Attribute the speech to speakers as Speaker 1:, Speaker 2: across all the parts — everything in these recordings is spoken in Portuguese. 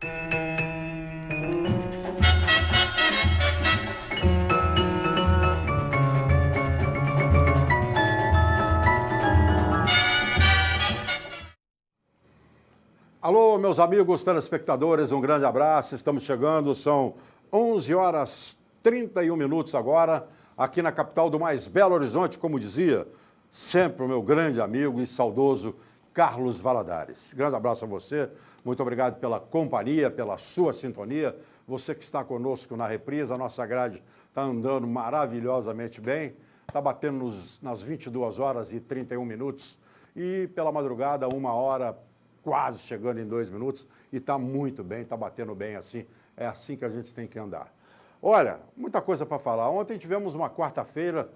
Speaker 1: Alô, meus amigos telespectadores, um grande abraço. Estamos chegando, são 11 horas 31 minutos agora, aqui na capital do mais Belo Horizonte, como dizia sempre o meu grande amigo e saudoso Carlos Valadares. Grande abraço a você, muito obrigado pela companhia, pela sua sintonia. Você que está conosco na reprise, a nossa grade está andando maravilhosamente bem, está batendo nas 22 horas e 31 minutos e pela madrugada, 1h quase chegando em 2 minutos, e está muito bem, está batendo bem assim, é assim que a gente tem que andar. Olha, muita coisa para falar. Ontem tivemos uma quarta-feira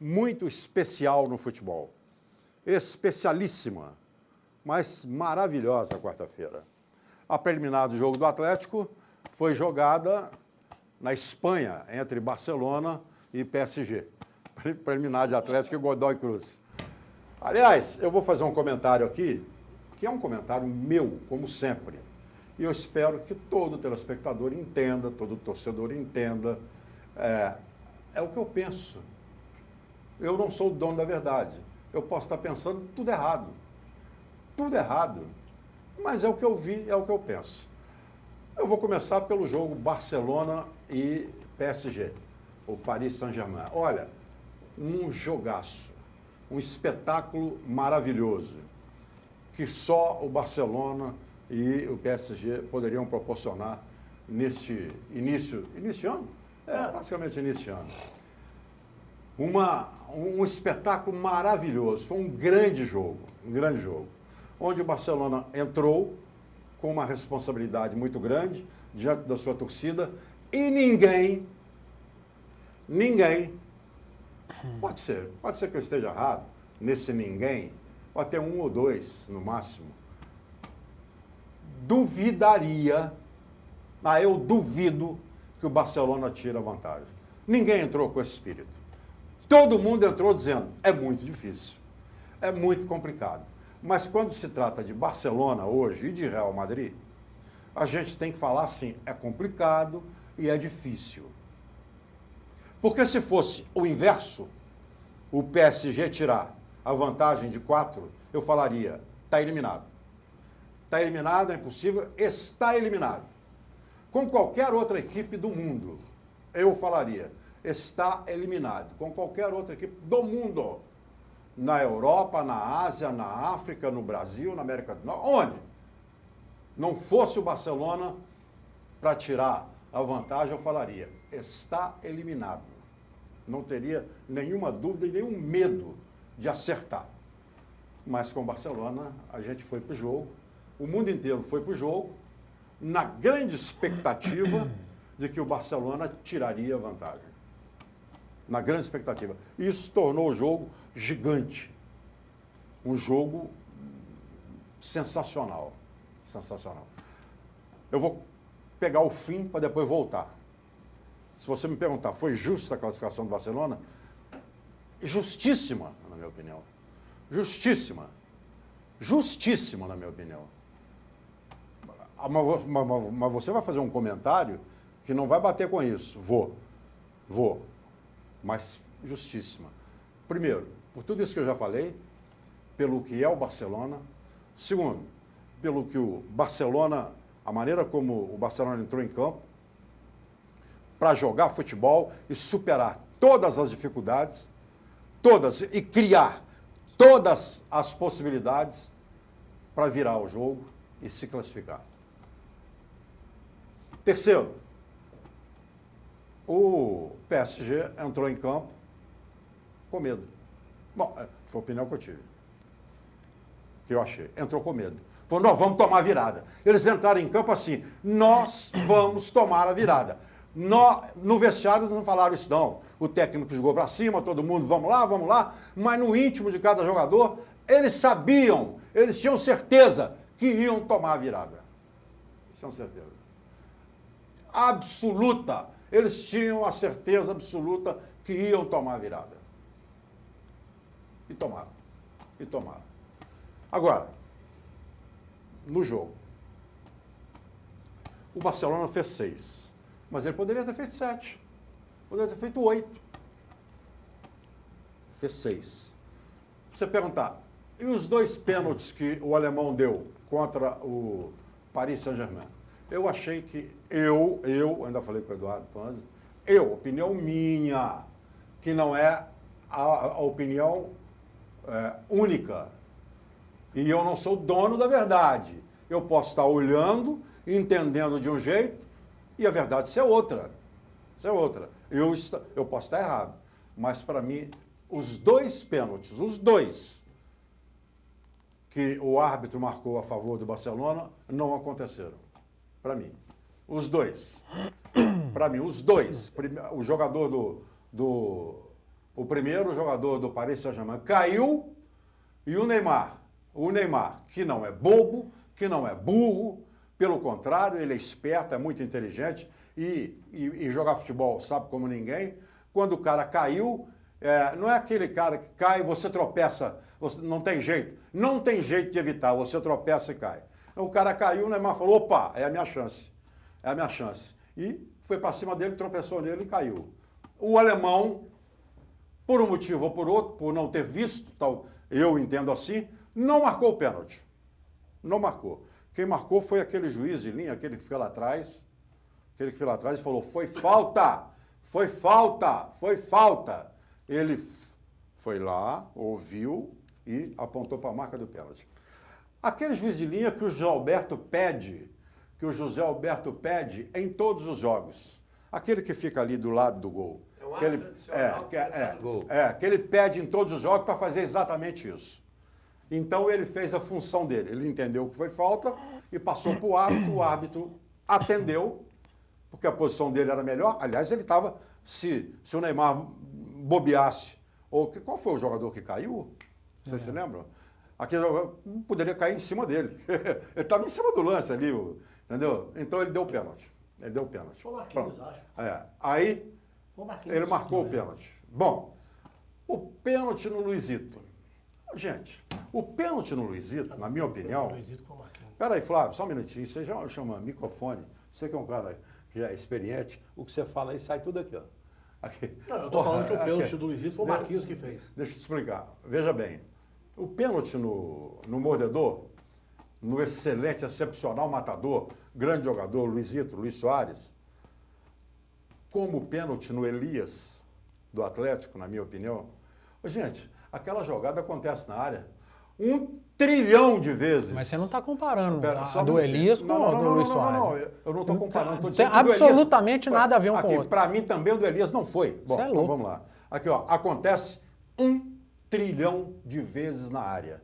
Speaker 1: muito especial no futebol. Especialíssima, mas maravilhosa quarta-feira. A preliminar do jogo do Atlético foi jogada na Espanha, entre Barcelona e PSG. Preliminar de Atlético e Godoy Cruz. Aliás, eu vou fazer um comentário aqui, que é um comentário meu, como sempre. E eu espero que todo telespectador entenda, todo torcedor entenda. É o que eu penso. Eu não sou o dono da verdade. Eu posso estar pensando tudo errado. Tudo errado. Mas é o que eu vi, é o que eu penso. Eu vou começar pelo jogo Barcelona e PSG, o Paris Saint-Germain. Olha, um jogaço, um espetáculo maravilhoso, que só o Barcelona e o PSG poderiam proporcionar neste início ano? Praticamente início ano. Um espetáculo maravilhoso, foi um grande jogo, onde o Barcelona entrou com uma responsabilidade muito grande diante da sua torcida e ninguém, pode ser que eu esteja errado nesse ninguém, pode ter um ou dois no máximo, duvidaria, eu duvido que o Barcelona tire a vantagem. Ninguém entrou com esse espírito. Todo mundo entrou dizendo, é muito difícil, é muito complicado. Mas quando se trata de Barcelona hoje e de Real Madrid, a gente tem que falar assim, é complicado e é difícil. Porque se fosse o inverso, o PSG tirar a vantagem de 4, eu falaria, está eliminado. Está eliminado, é impossível, está eliminado. Com qualquer outra equipe do mundo, eu falaria, está eliminado. Com qualquer outra equipe do mundo. Na Europa, na Ásia, na África, no Brasil, na América do Norte, onde não fosse o Barcelona para tirar a vantagem, eu falaria, está eliminado. Não teria nenhuma dúvida e nenhum medo de acertar. Mas com o Barcelona, a gente foi para o jogo, o mundo inteiro foi para o jogo, na grande expectativa de que o Barcelona tiraria a vantagem. Na grande expectativa. Isso tornou o jogo gigante. Um jogo sensacional. Sensacional. Eu vou pegar o fim para depois voltar. Se você me perguntar, foi justa a classificação do Barcelona? Justíssima, na minha opinião. Justíssima. Justíssima, na minha opinião. Mas você vai fazer um comentário que não vai bater com isso. Vou. Mas justíssima. Primeiro, por tudo isso que eu já falei, pelo que é o Barcelona. Segundo, pelo que o Barcelona, a maneira como o Barcelona entrou em campo, para jogar futebol e superar todas as dificuldades, e criar todas as possibilidades para virar o jogo e se classificar. Terceiro, o PSG entrou em campo com medo. Bom, foi a opinião que eu tive. Que eu achei. Entrou com medo. Falou, nós vamos tomar a virada. Eles entraram em campo assim, nós vamos tomar a virada. No vestiário não falaram isso não. O técnico jogou para cima, todo mundo, vamos lá. Mas no íntimo de cada jogador, eles sabiam, eles tinham certeza que iam tomar a virada. Tinham certeza. Absoluta. Eles tinham a certeza absoluta que iam tomar a virada. E tomaram. Agora, no jogo. O Barcelona fez 6. Mas ele poderia ter feito 7. Poderia ter feito 8. Fez 6. Você perguntar, e os 2 pênaltis que o alemão deu contra o Paris Saint-Germain? Eu achei que eu ainda falei com o Eduardo Panzi, opinião minha, que não é a opinião única. E eu não sou dono da verdade. Eu posso estar olhando, entendendo de um jeito, e a verdade ser outra. Ser outra. Eu posso estar errado. Mas, para mim, os 2 pênaltis, os 2 que o árbitro marcou a favor do Barcelona, não aconteceram. Para mim. Os 2. Para mim, os 2. O jogador o primeiro jogador do Paris Saint-Germain caiu, e o Neymar, que não é bobo, que não é burro, pelo contrário, ele é esperto, é muito inteligente e jogar futebol sabe como ninguém. Quando o cara caiu, não é aquele cara que cai, você tropeça, não tem jeito de evitar, você tropeça e cai. O cara caiu, o Neymar falou, opa, é a minha chance, E foi para cima dele, tropeçou nele e caiu. O alemão, por um motivo ou por outro, por não ter visto, tal, eu entendo assim, não marcou o pênalti. Não marcou. Quem marcou foi aquele juiz de linha, aquele que fica lá atrás, e falou, foi falta. Ele foi lá, ouviu e apontou para a marca do pênalti. Aquele juiz de linha que o José Alberto pede em todos os jogos. Aquele que fica ali do lado do gol. Que ele pede em todos os jogos para fazer exatamente isso. Então ele fez a função dele. Ele entendeu que foi falta e passou para o árbitro atendeu, porque a posição dele era melhor. Aliás, ele estava, se o Neymar bobeasse, qual foi o jogador que caiu? Vocês se lembram? Aquele jogador poderia cair em cima dele. Ele estava em cima do lance ali, entendeu? Então ele deu o pênalti.
Speaker 2: Foi o Marquinhos, acho.
Speaker 1: Aí ele marcou o pênalti. Bom, o pênalti no Luizito. Gente, o pênalti no Luizito, na minha opinião... Peraí, Flávio, só um minutinho. Você já chama microfone. Você que é um cara que é experiente, o que você fala aí sai tudo aqui, ó. Aqui.
Speaker 2: Não, eu estou falando que o pênalti do Luizito foi o Marquinhos que fez.
Speaker 1: Deixa eu te explicar. Veja bem, o pênalti no mordedor, no excelente, excepcional matador, grande jogador, Luiz Soares, como o pênalti no Elias, do Atlético, na minha opinião. Gente, aquela jogada acontece na área 1 trilhão de vezes.
Speaker 3: Mas você não está comparando
Speaker 1: a
Speaker 3: do Elias com o do Luiz Soares.
Speaker 1: Não, eu não estou comparando.
Speaker 3: Não tem absolutamente nada a ver com o outro.
Speaker 1: Para mim também o do Elias não foi. Bom, então vamos lá. Aqui, ó, acontece 1 trilhão de vezes na área.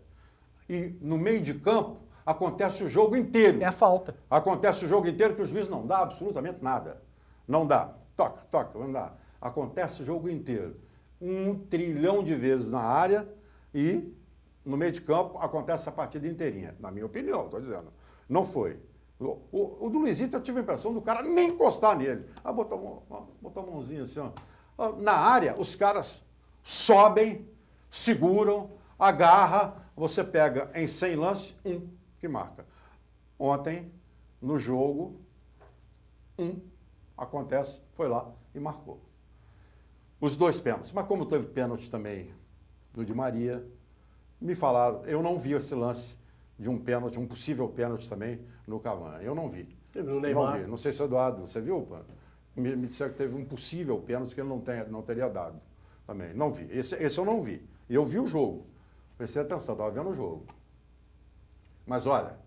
Speaker 1: E no meio de campo acontece o jogo inteiro.
Speaker 3: É a falta.
Speaker 1: Acontece o jogo inteiro que o juiz não dá absolutamente nada. Não dá. Toca, vamos dar. Acontece o jogo inteiro. 1 trilhão de vezes na área e no meio de campo acontece a partida inteirinha. Na minha opinião, estou dizendo. Não foi. O do Luizito eu tive a impressão do cara nem encostar nele. Botou a mãozinha assim, ó. Na área, os caras sobem, seguram, agarra, você pega em 100 lances, que marca. Ontem, no jogo, acontece, foi lá e marcou. Os 2 pênaltis. Mas como teve pênalti também do Di Maria, me falaram, eu não vi esse lance de um pênalti, um possível pênalti também no Cavani. Eu não vi.
Speaker 2: Teve no Neymar.
Speaker 1: Não vi. Não sei se o Eduardo, você viu, pô? Me disseram que teve um possível pênalti que ele não teria dado também. Não vi. Esse eu não vi. E eu vi o jogo. Prestei atenção, estava vendo o jogo. Mas olha,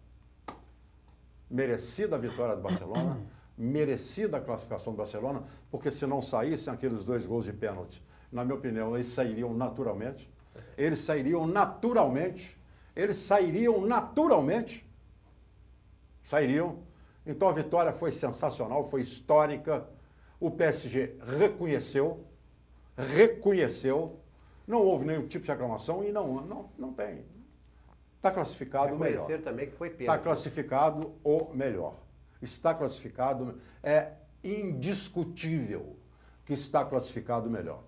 Speaker 1: merecida a vitória do Barcelona, merecida a classificação do Barcelona, porque se não saíssem aqueles 2 gols de pênalti, na minha opinião, eles sairiam naturalmente. Sairiam. Então a vitória foi sensacional, foi histórica. O PSG reconheceu. Não houve nenhum tipo de reclamação e não tem. Está classificado o melhor.
Speaker 4: Reconhecer também que foi pênalti.
Speaker 1: Está classificado o melhor. Está classificado, é indiscutível que está classificado o melhor.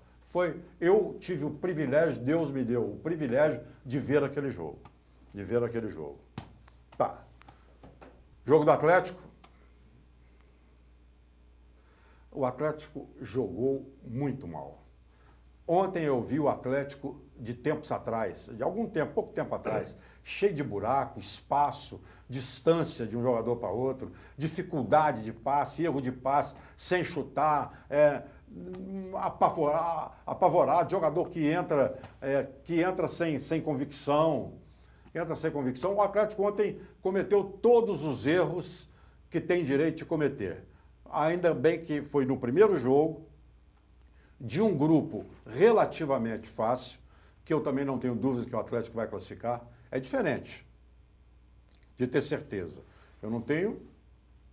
Speaker 1: Eu tive o privilégio, Deus me deu o privilégio de ver aquele jogo. Tá. Jogo do Atlético, O Atlético jogou muito mal. Ontem eu vi o Atlético de tempos atrás, de algum tempo, pouco tempo atrás, cheio de buraco, espaço, distância de um jogador para outro, dificuldade de passe, erro de passe, sem chutar, apavorado, jogador que entra sem convicção. Entra sem convicção. O Atlético ontem cometeu todos os erros que tem direito de cometer. Ainda bem que foi no primeiro jogo, de um grupo relativamente fácil, que eu também não tenho dúvidas que o Atlético vai classificar. É diferente de ter certeza. Eu não tenho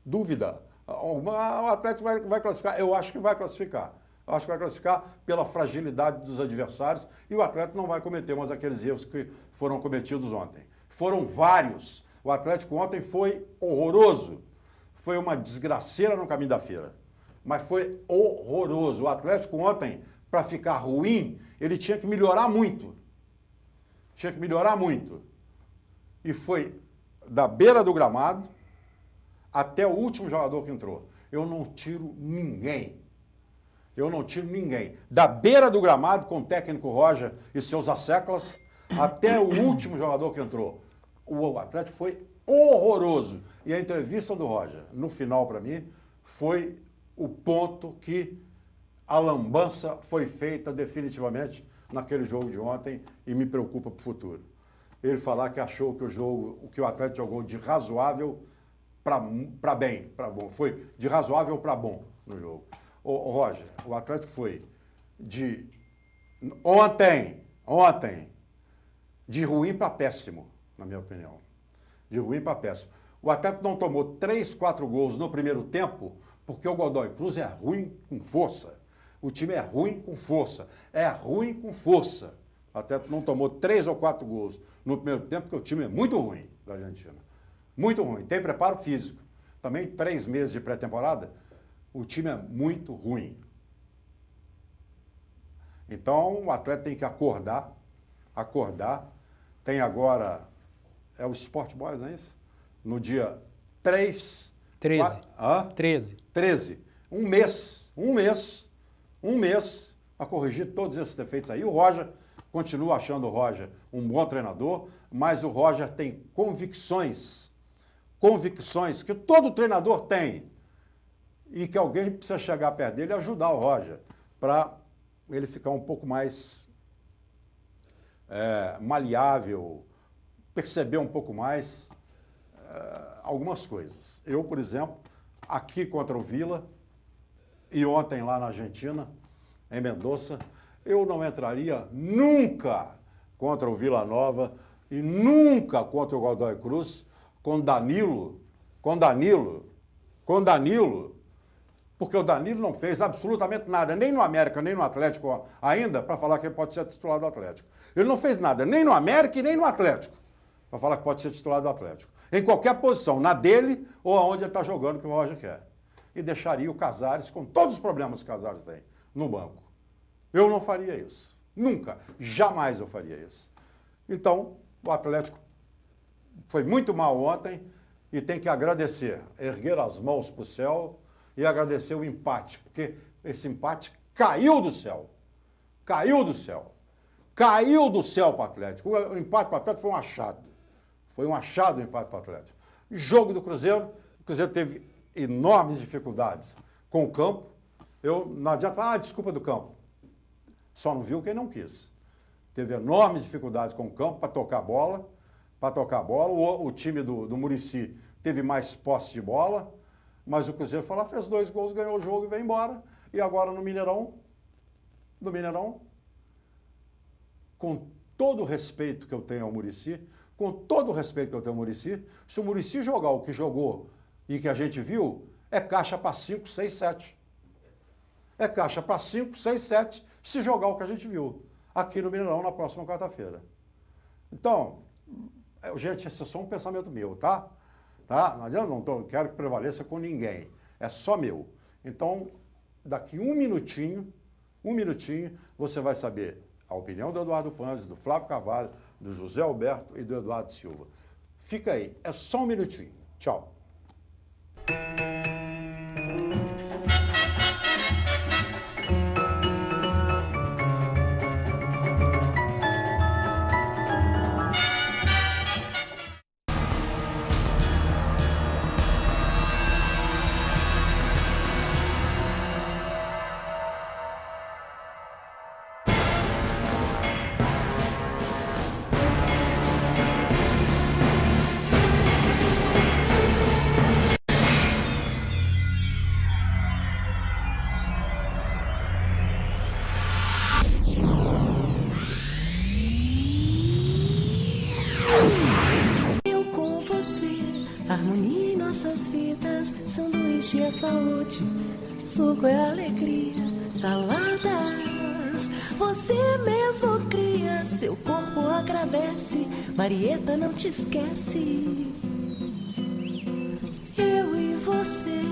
Speaker 1: dúvida. O Atlético vai classificar. Eu acho que vai classificar. Eu acho que vai classificar pela fragilidade dos adversários e o Atlético não vai cometer mais aqueles erros que foram cometidos ontem. Foram vários. O Atlético ontem foi horroroso. Foi uma desgraceira no caminho da feira. Mas foi horroroso. O Atlético ontem, para ficar ruim, ele tinha que melhorar muito. Tinha que melhorar muito. E foi da beira do gramado até o último jogador que entrou. Eu não tiro ninguém. Eu não tiro ninguém. Da beira do gramado, com o técnico Roger e seus asseclas, até o último jogador que entrou. O Atlético foi horroroso. E a entrevista do Roger, no final, para mim, foi o ponto que a lambança foi feita definitivamente naquele jogo de ontem e me preocupa para o futuro. Ele falar que achou que o que o Atlético jogou de razoável para bem, para bom. Foi de razoável para bom no jogo. Ô, Roger, o Atlético foi de ontem, de ruim para péssimo, na minha opinião. De ruim para péssimo. O Atlético não tomou 3, 4 gols no primeiro tempo porque o Godoy Cruz é ruim com força. O time é ruim com força. É ruim com força. O Atlético não tomou 3 ou 4 gols no primeiro tempo porque o time é muito ruim da Argentina. Muito ruim. Tem preparo físico. Também 3 meses de pré-temporada. O time é muito ruim. Então, o Atlético tem que acordar. Tem agora, é o Sport Boys, não é isso? No dia 13. 13. Um mês a corrigir todos esses defeitos aí. O Roger, continua achando o Roger um bom treinador, mas o Roger tem convicções que todo treinador tem. E que alguém precisa chegar perto dele e ajudar o Roger para ele ficar um pouco mais maleável, perceber um pouco mais algumas coisas. Eu, por exemplo, aqui contra o Vila e ontem lá na Argentina, em Mendoza, eu não entraria nunca contra o Vila Nova e nunca contra o Godoy Cruz com Danilo, porque o Danilo não fez absolutamente nada, nem no América, nem no Atlético ainda, para falar que ele pode ser titular do Atlético. Ele não fez nada, nem no América e nem no Atlético, para falar que pode ser titular do Atlético. Em qualquer posição, na dele ou aonde ele está jogando, que o Roger quer. E deixaria o Casares, com todos os problemas que o Casares tem, no banco. Eu não faria isso. Nunca, jamais eu faria isso. Então, o Atlético foi muito mal ontem e tem que agradecer, erguer as mãos para o céu e agradecer o empate, porque esse empate caiu do céu. Caiu do céu para o Atlético. O empate para o Atlético foi um achado. Foi um achado o empate para o Atlético. Jogo do Cruzeiro, o Cruzeiro teve enormes dificuldades com o campo. Não adianta falar, desculpa do campo. Só não viu quem não quis. Teve enormes dificuldades com o campo para tocar a bola. O time do Muricy teve mais posse de bola, mas o Cruzeiro foi lá, fez 2 gols, ganhou o jogo e veio embora. E agora no Mineirão, com todo o respeito que eu tenho ao Muricy, se o Muricy jogar o que jogou e que a gente viu, é caixa para 5, 6, 7. É caixa para 5, 6, 7, se jogar o que a gente viu aqui no Mineirão na próxima quarta-feira. Então, gente, esse é só um pensamento meu, tá? Não adianta, não quero que prevaleça com ninguém. É só meu. Então, daqui um minutinho, você vai saber a opinião do Eduardo Panzi, do Flávio Carvalho, do José Alberto e do Eduardo Silva. Fica aí, é só um minutinho. Tchau.
Speaker 4: nossas vidas, sanduíche é saúde, suco é alegria, saladas você mesmo cria, seu corpo agradece, Marieta não te esquece. Eu e você,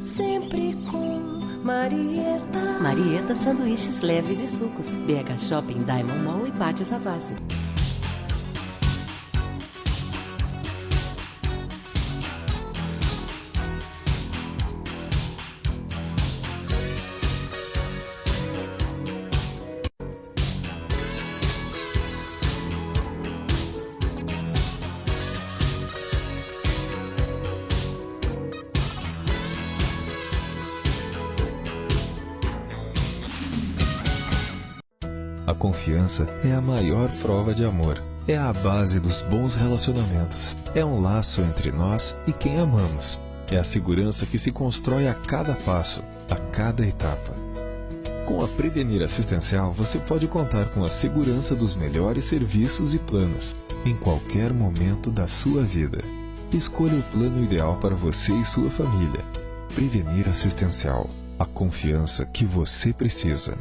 Speaker 4: sempre com Marieta. Marieta, sanduíches leves e sucos. BH Shopping, Diamond Mall e Pátio Savassi.
Speaker 5: A confiança é a maior prova de amor. É a base dos bons relacionamentos. É um laço entre nós e quem amamos. É a segurança que se constrói a cada passo, a cada etapa. Com a Prevenir Assistencial, você pode contar com a segurança dos melhores serviços e planos, em qualquer momento da sua vida. Escolha o plano ideal para você e sua família. Prevenir Assistencial. A confiança que você precisa.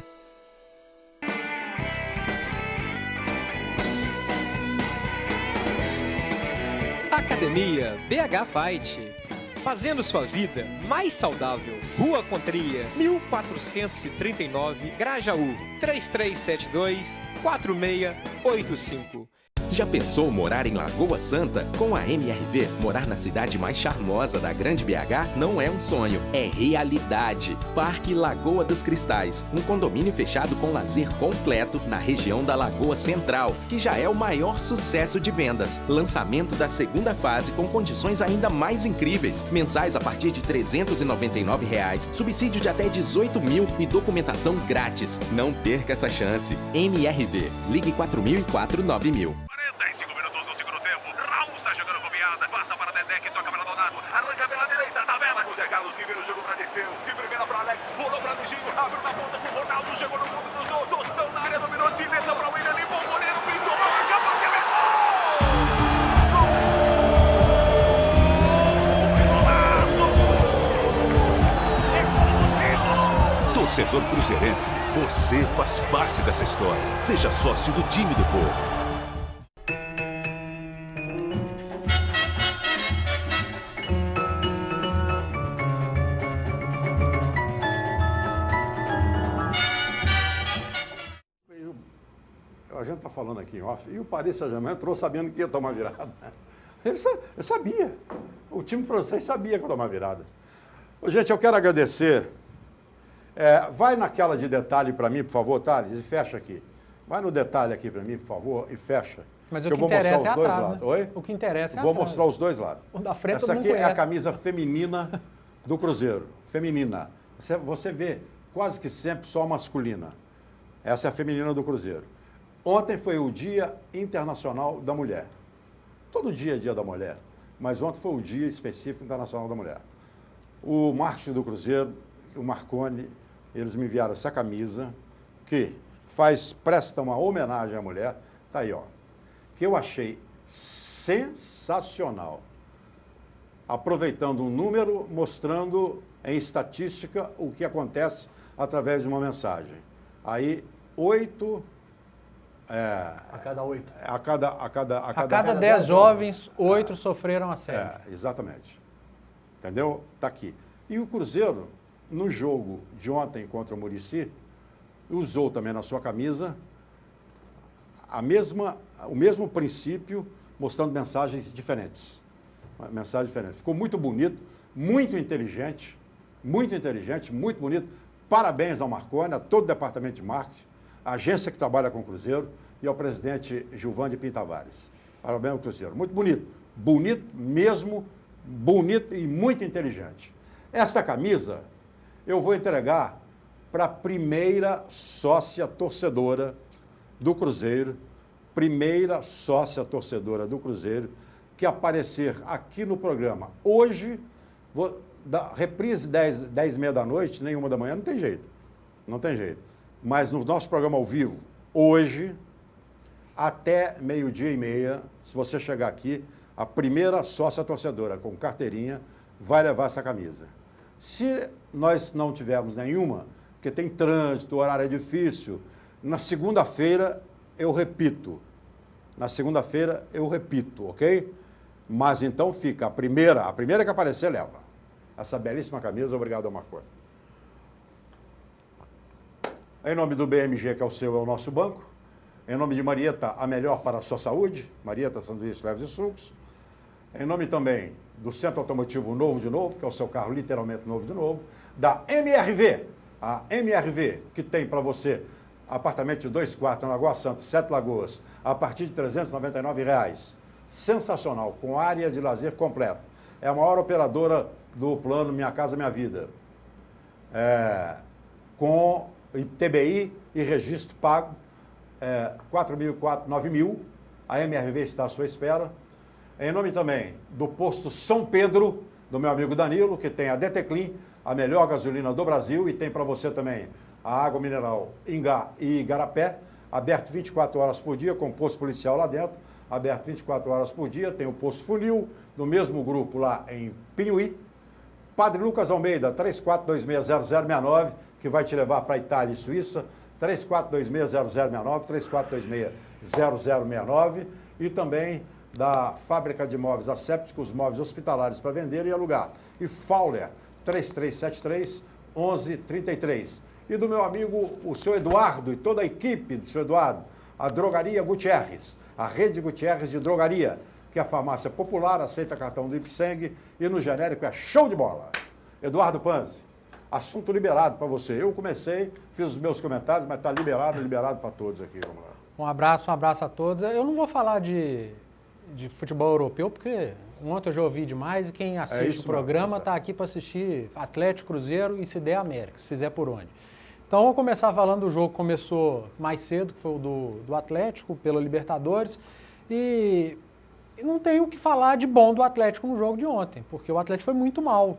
Speaker 6: Academia BH Fight, fazendo sua vida mais saudável. Rua Contria, 1439, Grajaú, 3372-4685.
Speaker 7: Já pensou morar em Lagoa Santa? Com a MRV, morar na cidade mais charmosa da Grande BH não é um sonho, é realidade. Parque Lagoa dos Cristais, um condomínio fechado com lazer completo na região da Lagoa Central, que já é o maior sucesso de vendas. Lançamento da segunda fase com condições ainda mais incríveis. Mensais a partir de R$ 399, subsídio de até 18 mil e documentação grátis. Não perca essa chance. MRV, ligue 4004 9000.
Speaker 8: 45 minutos do segundo tempo. Raul está jogando com Biasa. Passa para Dedé, que toca para Donato. Arranca pela direita, tabela com Zé Carlos, que vira o jogo para descer. De primeira para Alex. Rolou para Luizinho. Abriu na ponta com o Ronaldo. Chegou no fundo, cruzou. Tostão na área, dominou. Dileta para o William. Limpou o goleiro. Pintou para marcar. Bateu e gol! Que golaço! É gol do título!
Speaker 9: Torcedor cruzeirense, você faz parte dessa história. Seja sócio do time do povo.
Speaker 1: A gente está falando aqui em off, e o Paris Saint-Germain entrou sabendo que ia tomar virada. Ele sabia. O time francês sabia que ia tomar virada. Gente, eu quero agradecer. Vai naquela de detalhe para mim, por favor, Thales, e fecha aqui. Vai no detalhe aqui para mim, por favor, e fecha.
Speaker 3: Mas o que interessa é atrás, né?
Speaker 1: Oi?
Speaker 3: O que interessa é
Speaker 1: Vou
Speaker 3: atrás.
Speaker 1: mostrar os dois lados.
Speaker 3: O da frente
Speaker 1: Essa aqui é a camisa feminina do Cruzeiro. Feminina. Você vê quase que sempre só masculina. Essa é a feminina do Cruzeiro. Ontem foi o Dia Internacional da Mulher. Todo dia é Dia da Mulher, mas ontem foi o Dia Específico Internacional da Mulher. O marketing do Cruzeiro, o Marconi, eles me enviaram essa camisa que presta uma homenagem à mulher. Tá aí, ó. Que eu achei sensacional. Aproveitando um número, mostrando em estatística o que acontece através de uma mensagem. Aí, 8...
Speaker 2: a cada 8.
Speaker 1: A cada
Speaker 3: 10 jovens, 8 sofreram assédio.
Speaker 1: Exatamente. Entendeu? Está aqui. E o Cruzeiro, no jogo de ontem contra o Muricy, usou também na sua camisa o mesmo princípio, mostrando mensagens diferentes. Mensagens diferentes. Ficou muito bonito, muito inteligente, muito bonito. Parabéns ao Marconi, a todo o departamento de marketing, a agência que trabalha com o Cruzeiro e ao presidente Gilvan de Pintavares. Parabéns ao Cruzeiro. Muito bonito. Bonito mesmo, bonito e muito inteligente. Esta camisa eu vou entregar para a primeira sócia torcedora do Cruzeiro, que aparecer aqui no programa. Hoje, da reprise 10h30 da noite, nem 1 da manhã, não tem jeito. Mas no nosso programa ao vivo, hoje, até 12h30, se você chegar aqui, a primeira sócia torcedora com carteirinha vai levar essa camisa. Se nós não tivermos nenhuma, porque tem trânsito, o horário é difícil, na segunda-feira eu repito. Na segunda-feira eu repito, ok? Mas então fica a primeira que aparecer leva. Essa belíssima camisa, obrigado, Marco. Em nome do BMG, que é o seu, é o nosso banco. Em nome de Marieta, a melhor para a sua saúde. Marieta, sanduíches, leves e sucos. Em nome também do Centro Automotivo Novo de Novo, que é o seu carro literalmente novo de novo. Da MRV, a MRV, que tem para você apartamento de 2 quartos na Lagoa Santa, 7 Lagoas, a partir de R$ 399,00. Sensacional, com área de lazer completa. É a maior operadora do plano Minha Casa Minha Vida. Com TBI e registro pago, 9.000, a MRV está à sua espera. Em nome também do posto São Pedro, do meu amigo Danilo, que tem a Deteclin, a melhor gasolina do Brasil, e tem para você também a água mineral Ingá e Igarapé, aberto 24 horas por dia, com posto policial lá dentro, aberto 24 horas por dia. Tem o posto Funil, do mesmo grupo lá em Pinhuí. Padre Lucas Almeida, 34260069, que vai te levar para a Itália e Suíça, 34260069, 34260069, e também da fábrica de móveis assépticos, móveis hospitalares para vender e alugar. E Fowler, 3373-1133. E do meu amigo, o seu Eduardo, e toda a equipe do seu Eduardo, a Drogaria Gutierrez, a rede Gutierrez de drogaria, que é a farmácia popular, aceita cartão do Ipseng, e no genérico é show de bola. Eduardo Panzi, assunto liberado para você. Eu comecei, fiz os meus comentários, mas está liberado para todos aqui. Vamos lá.
Speaker 3: Um abraço a todos. Eu não vou falar de futebol europeu, porque ontem eu já ouvi demais, e quem assiste o programa está aqui para assistir Atlético, Cruzeiro e, se der, América, se fizer por onde. Então, vou começar falando do jogo que começou mais cedo, que foi o do Atlético, pela Libertadores, e não tenho o que falar de bom do Atlético no jogo de ontem, porque o Atlético foi muito mal.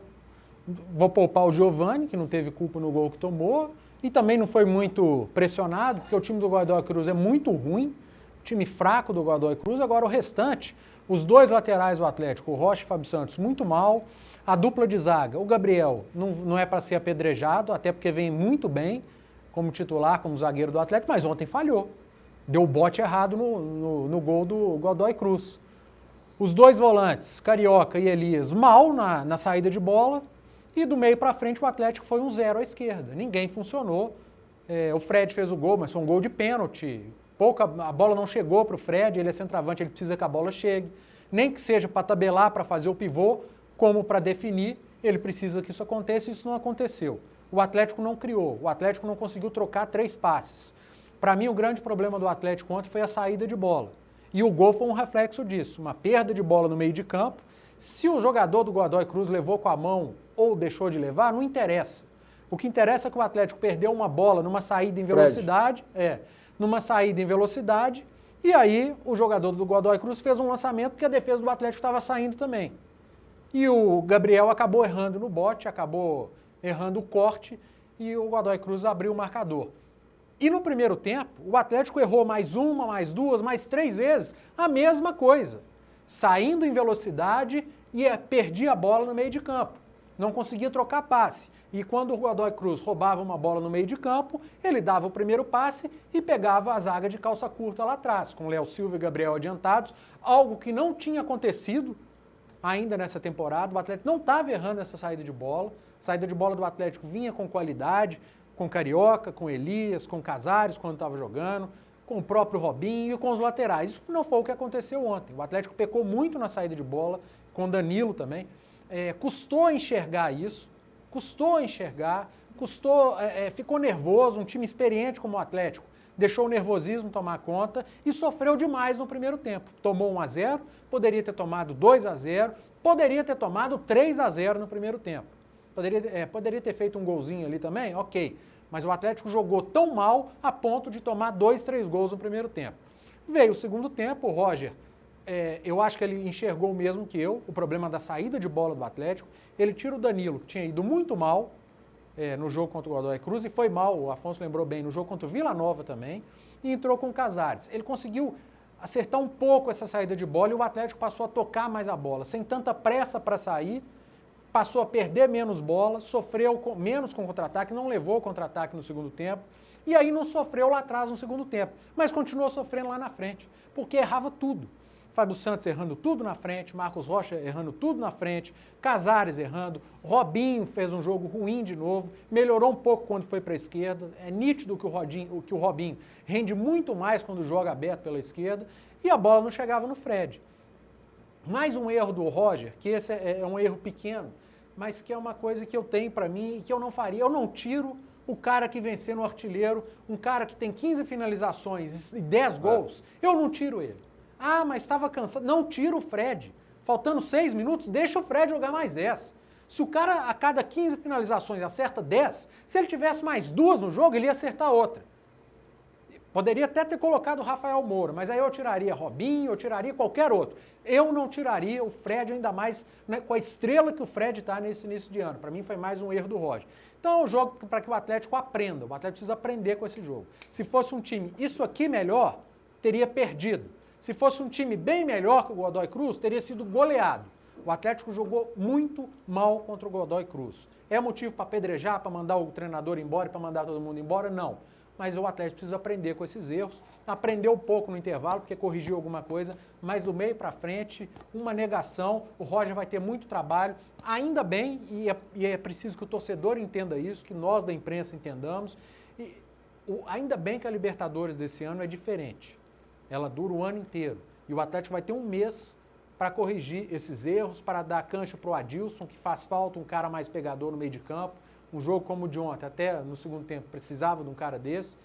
Speaker 3: Vou poupar o Giovani, que não teve culpa no gol que tomou, e também não foi muito pressionado, porque o time do Godoy Cruz é muito ruim, time fraco do Godoy Cruz. Agora o restante, os dois laterais do Atlético, o Rocha e o Fábio Santos, muito mal. A dupla de zaga, o Gabriel, não é para ser apedrejado, até porque vem muito bem como titular, como zagueiro do Atlético, mas ontem falhou. Deu o bote errado no gol do Godoy Cruz. Os dois volantes, Carioca e Elias, mal na saída de bola. E do meio para frente o Atlético foi um 0 à esquerda. Ninguém funcionou. O Fred fez o gol, mas foi um gol de pênalti. A bola não chegou para o Fred, ele é centroavante, ele precisa que a bola chegue. Nem que seja para tabelar, para fazer o pivô, como para definir, ele precisa que isso aconteça, e isso não aconteceu. O Atlético não criou, o Atlético não conseguiu trocar 3 passes. Para mim, o grande problema do Atlético ontem foi a saída de bola. E o gol foi um reflexo disso, uma perda de bola no meio de campo. Se o jogador do Godoy Cruz levou com a mão ou deixou de levar, não interessa. O que interessa é que o Atlético perdeu uma bola numa saída em velocidade, e aí o jogador do Godoy Cruz fez um lançamento porque a defesa do Atlético estava saindo também. E o Gabriel acabou errando no bote, acabou errando o corte, e o Godoy Cruz abriu o marcador. E no primeiro tempo, o Atlético errou mais uma, mais duas, mais 3 vezes a mesma coisa. Saindo em velocidade e perdia a bola no meio de campo. Não conseguia trocar passe. E quando o Godoy Cruz roubava uma bola no meio de campo, ele dava o primeiro passe e pegava a zaga de calça curta lá atrás, com Léo Silva e Gabriel adiantados, algo que não tinha acontecido ainda nessa temporada. O Atlético não estava errando essa saída de bola. A saída de bola do Atlético vinha com qualidade, com Carioca, com Elias, com Casares quando estava jogando, com o próprio Robinho e com os laterais. Isso não foi o que aconteceu ontem. O Atlético pecou muito na saída de bola, com Danilo também. Custou enxergar isso, ficou nervoso. Um time experiente como o Atlético deixou o nervosismo tomar conta e sofreu demais no primeiro tempo. Tomou 1-0, poderia ter tomado 2-0, poderia ter tomado 3-0 no primeiro tempo. Poderia ter feito um golzinho ali também, ok. Mas o Atlético jogou tão mal a ponto de tomar 2, 3 gols no primeiro tempo. Veio o segundo tempo, o Roger, eu acho que ele enxergou o mesmo que eu, o problema da saída de bola do Atlético. Ele tira o Danilo, que tinha ido muito mal no jogo contra o Godoy Cruz, e foi mal, o Afonso lembrou bem, no jogo contra o Vila Nova também, e entrou com o Casares. Ele conseguiu acertar um pouco essa saída de bola e o Atlético passou a tocar mais a bola, sem tanta pressa para sair, passou a perder menos bola, sofreu menos com contra-ataque, não levou contra-ataque no segundo tempo, e aí não sofreu lá atrás no segundo tempo, mas continuou sofrendo lá na frente, porque errava tudo. Fábio Santos errando tudo na frente, Marcos Rocha errando tudo na frente, Casares errando, Robinho fez um jogo ruim de novo, melhorou um pouco quando foi para a esquerda, é nítido que o Robinho rende muito mais quando joga aberto pela esquerda, e a bola não chegava no Fred. Mais um erro do Roger, que esse é um erro pequeno, mas que é uma coisa que eu tenho para mim e que eu não faria. Eu não tiro o cara que venceu no Artilheiro, um cara que tem 15 finalizações e 10 gols, eu não tiro ele. Ah, mas estava cansado. Não tira o Fred. Faltando 6 minutos, deixa o Fred jogar mais 10. Se o cara a cada 15 finalizações acerta 10, se ele tivesse mais 2 no jogo, ele ia acertar outra. Poderia até ter colocado o Rafael Moura, mas aí eu tiraria Robinho, eu tiraria qualquer outro. Eu não tiraria o Fred, ainda mais, né, com a estrela que o Fred está nesse início de ano. Para mim foi mais um erro do Roger. Então é um jogo para que o Atlético aprenda. O Atlético precisa aprender com esse jogo. Se fosse um time isso aqui melhor, teria perdido. Se fosse um time bem melhor que o Godoy Cruz, teria sido goleado. O Atlético jogou muito mal contra o Godoy Cruz. É motivo para apedrejar, para mandar o treinador embora e para mandar todo mundo embora? Não. Mas o Atlético precisa aprender com esses erros. Aprendeu um pouco no intervalo, porque corrigiu alguma coisa, mas do meio para frente, uma negação. O Roger vai ter muito trabalho. Ainda bem, e é preciso que o torcedor entenda isso, que nós da imprensa entendamos. Ainda bem que a Libertadores desse ano é diferente. Ela dura o ano inteiro. E o Atlético vai ter um mês para corrigir esses erros, para dar cancha para o Adilson, que faz falta um cara mais pegador no meio de campo. Um jogo como o de ontem, até no segundo tempo, precisava de um cara desse.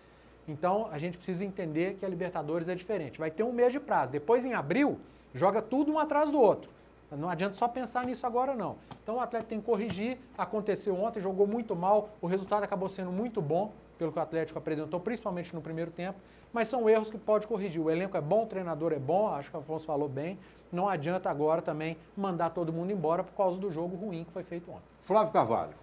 Speaker 3: Então, a gente precisa entender que a Libertadores é diferente. Vai ter um mês de prazo. Depois, em abril, joga tudo um atrás do outro. Não adianta só pensar nisso agora, não. Então, o Atlético tem que corrigir. Aconteceu ontem, jogou muito mal. O resultado acabou sendo muito bom, pelo que o Atlético apresentou, principalmente no primeiro tempo. Mas são erros que pode corrigir. O elenco é bom, o treinador é bom, acho que o Afonso falou bem. Não adianta agora também mandar todo mundo embora por causa do jogo ruim que foi feito ontem.
Speaker 1: Flávio Carvalho.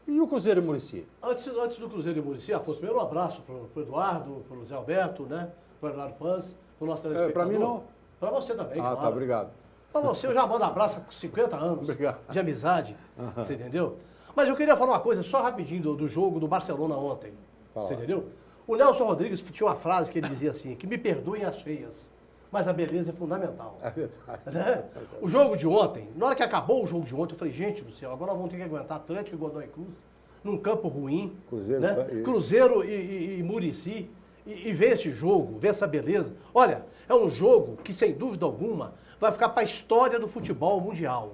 Speaker 1: E o Cruzeiro e o Muricy?
Speaker 2: Antes do Cruzeiro e Muricy, Afonso, primeiro um abraço para o Eduardo, para o Zé Alberto, né? Para o Eduardo Pans, para o nosso telespectador.
Speaker 1: Para mim não.
Speaker 2: Para você também,
Speaker 1: claro. Tá, obrigado.
Speaker 2: Para você eu já mando abraço com 50 anos
Speaker 1: obrigado.
Speaker 2: De amizade, você entendeu? Mas eu queria falar uma coisa só rapidinho do jogo do Barcelona ontem, você entendeu? O Nelson Rodrigues tinha uma frase que ele dizia assim, que me perdoem as feias, mas a beleza é fundamental. É verdade. Né? O jogo de ontem, na hora que acabou o jogo de ontem, eu falei, gente do céu, agora nós vamos ter que aguentar Atlético e Godoy Cruz num campo ruim.
Speaker 1: Cruzeiro,
Speaker 2: né? Cruzeiro e Muricy. E ver esse jogo, ver essa beleza. Olha, é um jogo que, sem dúvida alguma, vai ficar para a história do futebol mundial.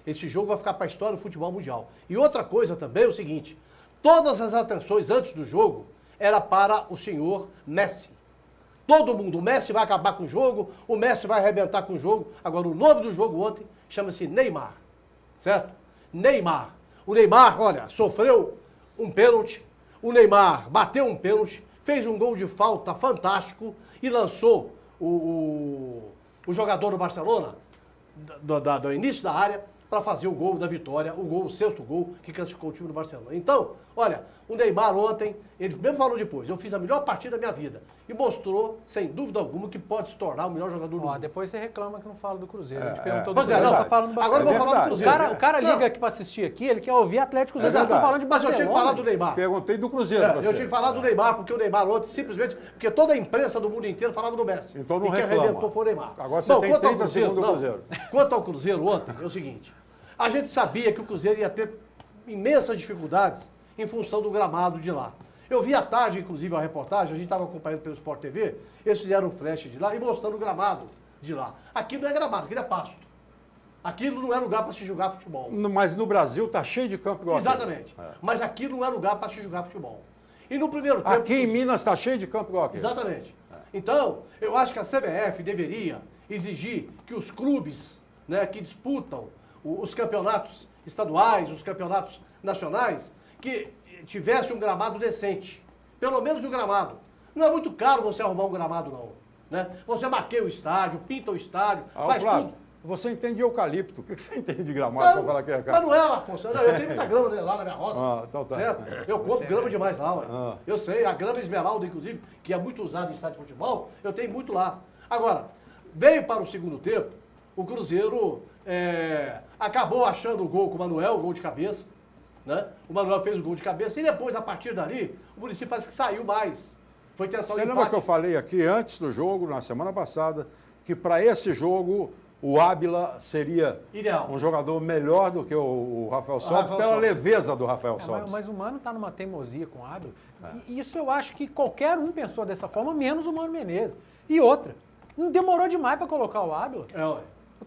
Speaker 2: Esse jogo vai ficar para a história do futebol mundial. E outra coisa também é o seguinte, todas as atenções antes do jogo era para o senhor Messi. Todo mundo, o Messi vai acabar com o jogo, o Messi vai arrebentar com o jogo. Agora, o nome do jogo ontem chama-se Neymar, certo? Neymar. O Neymar, olha, sofreu um pênalti, o Neymar bateu um pênalti, fez um gol de falta fantástico e lançou o jogador do Barcelona, do início da área, para fazer o gol da vitória, o sexto gol que classificou o time do Barcelona. Então, olha, o Neymar ontem, ele mesmo falou depois, eu fiz a melhor partida da minha vida. E mostrou, sem dúvida alguma, que pode se tornar o melhor jogador do mundo.
Speaker 3: Depois você reclama que não fala do Cruzeiro. A gente perguntou
Speaker 2: do Cruzeiro.
Speaker 3: Não, falando do Barcelona.
Speaker 2: Agora eu vou falar do Cruzeiro.
Speaker 3: O cara liga aqui para assistir aqui, ele quer ouvir Atlético Cruzeiro. Vocês estão falando de Barcelona.
Speaker 2: Mas eu tinha que falar do Neymar.
Speaker 1: Perguntei do Cruzeiro.
Speaker 2: Eu tinha que falar do Neymar, porque o Neymar ontem, simplesmente, porque toda a imprensa do mundo inteiro falava do Messi.
Speaker 1: Então não reclama.
Speaker 2: Quem arrebentou foi o Neymar.
Speaker 1: Agora você tem 30 segundos do Cruzeiro.
Speaker 2: Quanto ao Cruzeiro ontem, é o seguinte, a gente sabia que o Cruzeiro ia ter imensas dificuldades em função do gramado de lá. Eu vi à tarde, inclusive, a reportagem, a gente estava acompanhando pelo Sport TV, eles fizeram um flash de lá e mostrando o gramado de lá. Aquilo não é gramado, aquilo é pasto. Aquilo não é lugar para se jogar futebol.
Speaker 1: Mas no Brasil tá cheio de campo igual
Speaker 2: exatamente.
Speaker 1: Aquele.
Speaker 2: Mas aquilo não é lugar para se jogar futebol. E no primeiro tempo...
Speaker 1: Aqui em Minas tá cheio de campo igual aquele.
Speaker 2: Exatamente. Então, eu acho que a CBF deveria exigir que os clubes, né, que disputam os campeonatos estaduais, os campeonatos nacionais, que tivesse um gramado decente. Pelo menos um gramado. Não é muito caro você arrumar um gramado, não. Né? Você maqueia o estádio, pinta o estádio, faz
Speaker 1: Flávio,
Speaker 2: tudo.
Speaker 1: Você entende de eucalipto. O que você entende de gramado para falar que é caro?
Speaker 2: Mas não é, Afonso. Eu tenho muita grama lá na minha roça.
Speaker 1: Então tá.
Speaker 2: Certo? Eu compro grama demais lá. Ué. Eu sei, a grama esmeralda, inclusive, que é muito usada em estádio de futebol, eu tenho muito lá. Agora, veio para o segundo tempo, o Cruzeiro acabou achando o gol com o Manuel, o gol de cabeça. Né? O Manuel fez o gol de cabeça e depois, a partir dali, o Muricy parece que saiu mais. Foi tentar
Speaker 1: Você lembra que eu falei aqui antes do jogo, na semana passada, que para esse jogo o Ábila seria
Speaker 2: ideal,
Speaker 1: um jogador melhor do que o Rafael Sobis, pela leveza do Rafael Sobis.
Speaker 3: Mas o Mano está numa teimosia com o Ábila. E isso eu acho que qualquer um pensou dessa forma, menos o Mano Menezes. E outra, não demorou demais para colocar o Ábila.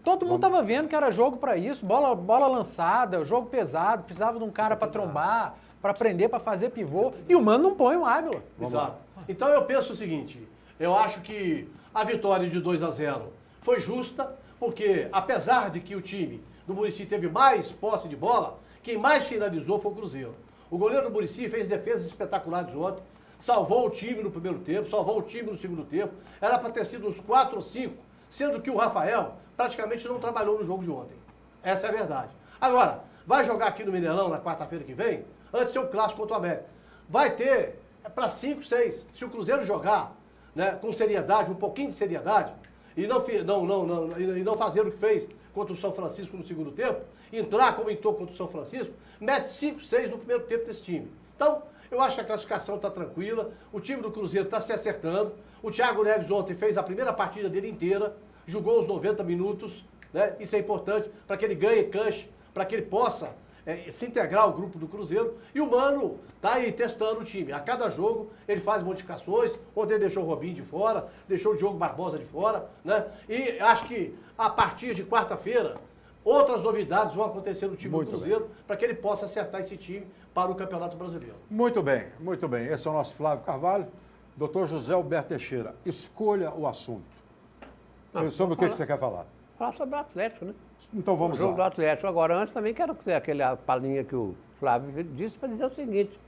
Speaker 3: Todo mundo estava vendo que era jogo para isso, bola lançada, jogo pesado, precisava de um cara para trombar, para aprender, para fazer pivô. E o Mano não põe o Ábila.
Speaker 2: Exato. Então eu penso o seguinte, eu acho que a vitória de 2-0 foi justa, porque apesar de que o time do Muricy teve mais posse de bola, quem mais finalizou foi o Cruzeiro. O goleiro do Muricy fez defesas espetaculares ontem, salvou o time no primeiro tempo, salvou o time no segundo tempo. Era para ter sido uns 4 ou 5, sendo que o Rafael praticamente não trabalhou no jogo de ontem. Essa é a verdade. Agora, vai jogar aqui no Mineirão na quarta-feira que vem, antes de ser o clássico contra o América. Vai ter para 5, 6. Se o Cruzeiro jogar, né, com seriedade, um pouquinho de seriedade, e não fazer o que fez contra o São Francisco no segundo tempo, entrar como entrou contra o São Francisco, mete 5, 6 no primeiro tempo desse time. Então, eu acho que a classificação está tranquila, o time do Cruzeiro está se acertando, o Thiago Neves ontem fez a primeira partida dele inteira, jogou os 90 minutos, né? Isso é importante para que ele ganhe cancha, para que ele possa se integrar ao grupo do Cruzeiro. E o Mano está aí testando o time. A cada jogo ele faz modificações. Ontem ele deixou o Robinho de fora, deixou o Diogo Barbosa de fora, né? E acho que a partir de quarta-feira outras novidades vão acontecer no time do Cruzeiro para que ele possa acertar esse time para o Campeonato Brasileiro.
Speaker 1: Muito bem, muito bem. Esse é o nosso Flávio Carvalho. Doutor José Alberto Teixeira, escolha o assunto. Sobre o que você quer falar?
Speaker 10: Falar sobre o Atlético, né?
Speaker 1: Então vamos lá.
Speaker 10: O jogo do Atlético. Agora, antes também quero ter aquela palhinha que o Flávio disse para dizer o seguinte.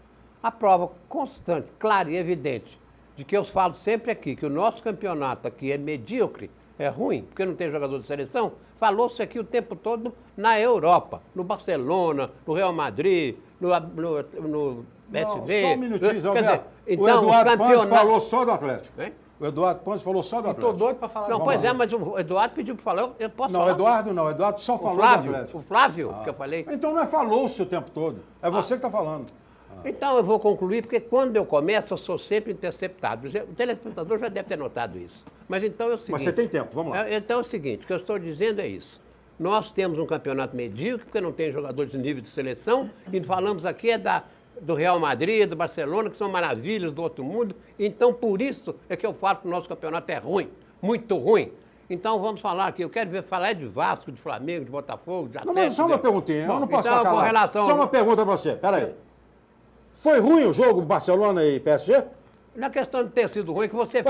Speaker 10: A prova constante, clara e evidente, de que eu falo sempre aqui, que o nosso campeonato aqui é medíocre, é ruim, porque não tem jogador de seleção, falou-se aqui o tempo todo na Europa, no Barcelona, no Real Madrid, no PSV.
Speaker 1: Só um minutinho, Zé Alberto.
Speaker 10: Então,
Speaker 1: o Eduardo Pontes falou só do Atlético.
Speaker 10: Hein?
Speaker 1: O Eduardo Pontes falou só do Atlético.
Speaker 3: Estou doido para falar.
Speaker 10: Não, pois é, mas o Eduardo pediu para falar, eu posso falar.
Speaker 1: Não, Eduardo não, Eduardo só falou
Speaker 10: Flávio,
Speaker 1: do Atlético.
Speaker 10: O Flávio, que eu falei.
Speaker 1: Então não é falou-se o tempo todo, é você que está falando.
Speaker 10: Então eu vou concluir, porque quando eu começo, eu sou sempre interceptado. O telespectador já deve ter notado isso. Mas então é o seguinte...
Speaker 1: Mas você tem tempo, vamos lá.
Speaker 10: Então é o seguinte, o que eu estou dizendo é isso. Nós temos um campeonato medíocre, porque não tem jogadores de nível de seleção, e falamos aqui do Real Madrid, do Barcelona, que são maravilhas do outro mundo. Então, por isso é que eu falo que o nosso campeonato é ruim, muito ruim. Então, vamos falar aqui. Eu quero falar de Vasco, de Flamengo, de Botafogo, de Atlético...
Speaker 1: Não, mas só uma perguntinha, eu não posso
Speaker 10: então,
Speaker 1: ficar
Speaker 10: com relação...
Speaker 1: Só uma pergunta para você, peraí. Foi ruim o jogo Barcelona e PSG?
Speaker 10: Na questão de ter sido ruim, que você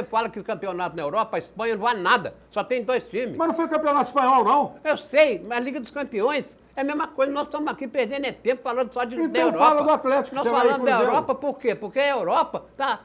Speaker 10: fala que o campeonato na Europa, a Espanha, não vale nada. Só tem 2 times.
Speaker 1: Mas não foi campeonato espanhol, não?
Speaker 10: Eu sei, mas a Liga dos Campeões é a mesma coisa. Nós estamos aqui perdendo tempo falando só da Europa.
Speaker 1: Então fala do Atlético,
Speaker 10: nós
Speaker 1: você vai ir
Speaker 10: falando da Europa por quê? Porque a Europa está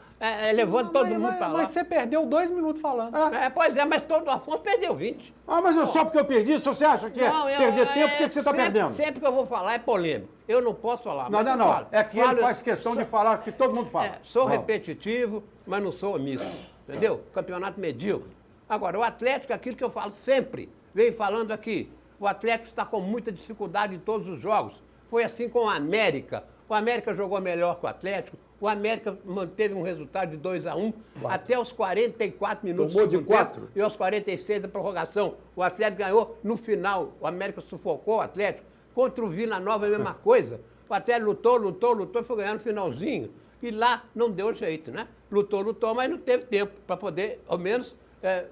Speaker 10: levando todo mundo para lá.
Speaker 3: Mas você perdeu 2 minutos falando.
Speaker 10: Pois é, mas todo o Afonso perdeu 20.
Speaker 1: Mas só porque eu perdi, se você acha que perder tempo, por que você está perdendo?
Speaker 10: Sempre que eu vou falar é polêmico. Eu não posso falar.
Speaker 1: Não. É que ele faz questão de falar que todo mundo fala.
Speaker 10: Sou repetitivo, mas não sou omisso. Entendeu? Campeonato medíocre. Agora, o Atlético é aquilo que eu falo sempre. Venho falando aqui. O Atlético está com muita dificuldade em todos os jogos. Foi assim com o América. O América jogou melhor que o Atlético. O América manteve um resultado de 2-1 até os 44 minutos.
Speaker 1: Tomou de 4.
Speaker 10: E aos 46 da prorrogação. O Atlético ganhou no final. O América sufocou o Atlético. Contra o Vila Nova é a mesma coisa. O Atlético lutou e foi ganhar no finalzinho. E lá não deu jeito, né? Lutou, mas não teve tempo para poder, ao menos,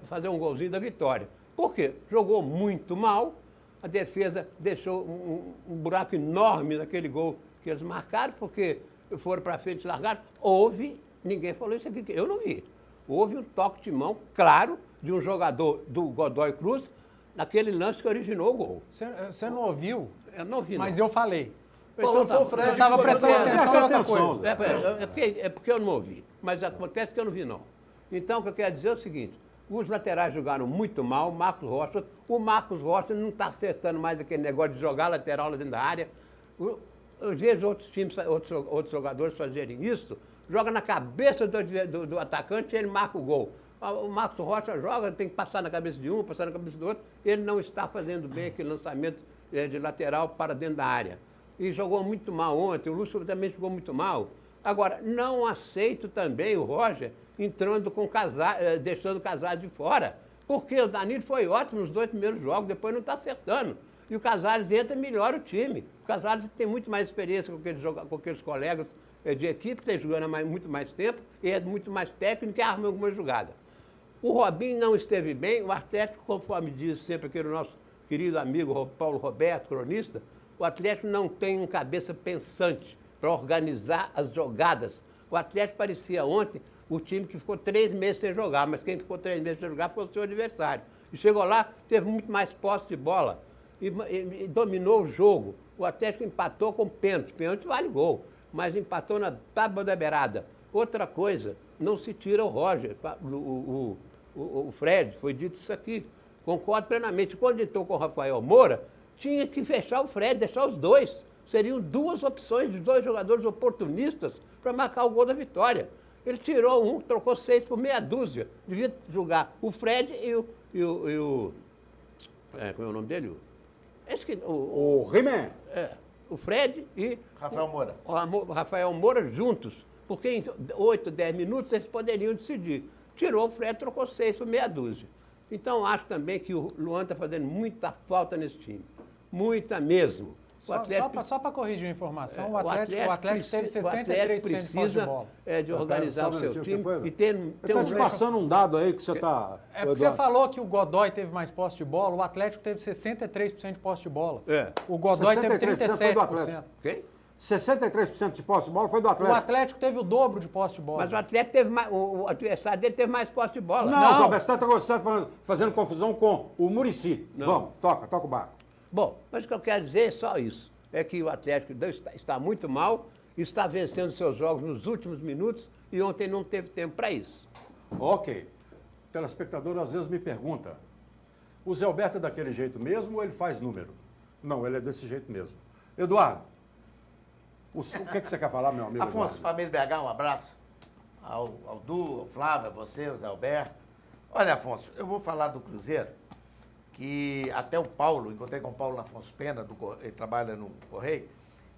Speaker 10: fazer um golzinho da vitória. Por quê? Jogou muito mal. A defesa deixou um buraco enorme naquele gol que eles marcaram, porque foram para frente e largaram. Ninguém falou isso aqui, eu não vi. Houve um toque de mão, claro, de um jogador do Godoy Cruz, naquele lance que originou o gol.
Speaker 3: Você não ouviu?
Speaker 10: Eu não vi,
Speaker 3: mas eu falei.
Speaker 10: Então,
Speaker 3: você estava prestando atenção em outra coisa.
Speaker 10: É porque eu não ouvi, mas acontece que eu não vi, não. Então, o que eu quero dizer é o seguinte, os laterais jogaram muito mal, o Marcos Rocha não está acertando mais aquele negócio de jogar lateral lá dentro da área. Eu vejo outros times, outros jogadores fazerem isso, joga na cabeça do atacante e ele marca o gol. O Marcos Rocha joga, tem que passar na cabeça de um, passar na cabeça do outro. Ele não está fazendo bem aquele lançamento de lateral para dentro da área. E jogou muito mal ontem, o Lúcio também jogou muito mal. Agora, não aceito também o Roger entrando com deixando o Casares de fora. Porque o Danilo foi ótimo nos 2 primeiros jogos, depois não está acertando. E o Casares entra e melhora o time. O Casares tem muito mais experiência com aqueles colegas de equipe, que está jogando há muito mais tempo, e é muito mais técnico e arma alguma jogada. O Robinho não esteve bem, o Atlético, conforme diz sempre aquele nosso querido amigo Paulo Roberto, cronista, o Atlético não tem um cabeça pensante para organizar as jogadas. O Atlético parecia ontem o time que ficou 3 meses sem jogar, mas quem ficou 3 meses sem jogar foi o seu adversário. E chegou lá, teve muito mais posse de bola e dominou o jogo. O Atlético empatou com pênalti. Pênalti vale gol, mas empatou na tábua da beirada. Outra coisa, não se tira o Roger, o Fred, foi dito isso aqui. Concordo plenamente. Quando entrou com o Rafael Moura, tinha que fechar o Fred, deixar os dois. Seriam 2 opções de 2 jogadores oportunistas para marcar o gol da vitória. Ele tirou um, trocou 6 por meia dúzia. Devia jogar o Fred e o como é o nome dele?
Speaker 1: O He-Man.
Speaker 10: O Fred e
Speaker 11: Rafael Moura.
Speaker 10: O Rafael Moura juntos. Porque em 8, 10 minutos eles poderiam decidir. Tirou o Fred, trocou 6 por meia dúzia. Então, acho também que o Luan está fazendo muita falta nesse time. Muita mesmo.
Speaker 3: Só para corrigir uma informação, o Atlético teve 63% de posse de bola.
Speaker 10: De organizar o seu time e ter
Speaker 1: está te passando um dado aí que você está...
Speaker 3: É porque você falou que o Godoy teve mais posse de bola, o Atlético teve 63% de posse de bola. O Godoy teve 37%.
Speaker 1: Foi do Atlético.
Speaker 10: Quem?
Speaker 1: 63% de posse de bola foi do Atlético.
Speaker 3: O Atlético teve o dobro de posse de bola.
Speaker 10: Mas o Atlético teve mais, o adversário dele teve mais posse de bola.
Speaker 1: Não, Zé, você está fazendo confusão com o Muricy. Vamos, toca o barco.
Speaker 10: Bom, mas o que eu quero dizer é só isso. É que o Atlético está muito mal, está vencendo seus jogos nos últimos minutos e ontem não teve tempo para isso.
Speaker 1: Ok. O telespectador às vezes me pergunta, o Zé Alberto é daquele jeito mesmo ou ele faz número? Não, ele é desse jeito mesmo. Eduardo, o que você quer falar, meu amigo?
Speaker 11: Afonso, família BH, um abraço ao Du, ao Flávio, a você, ao Zé Alberto. Olha, Afonso, eu vou falar do Cruzeiro, que até o Paulo, encontrei com o Paulo Afonso Pena, ele trabalha no Correio,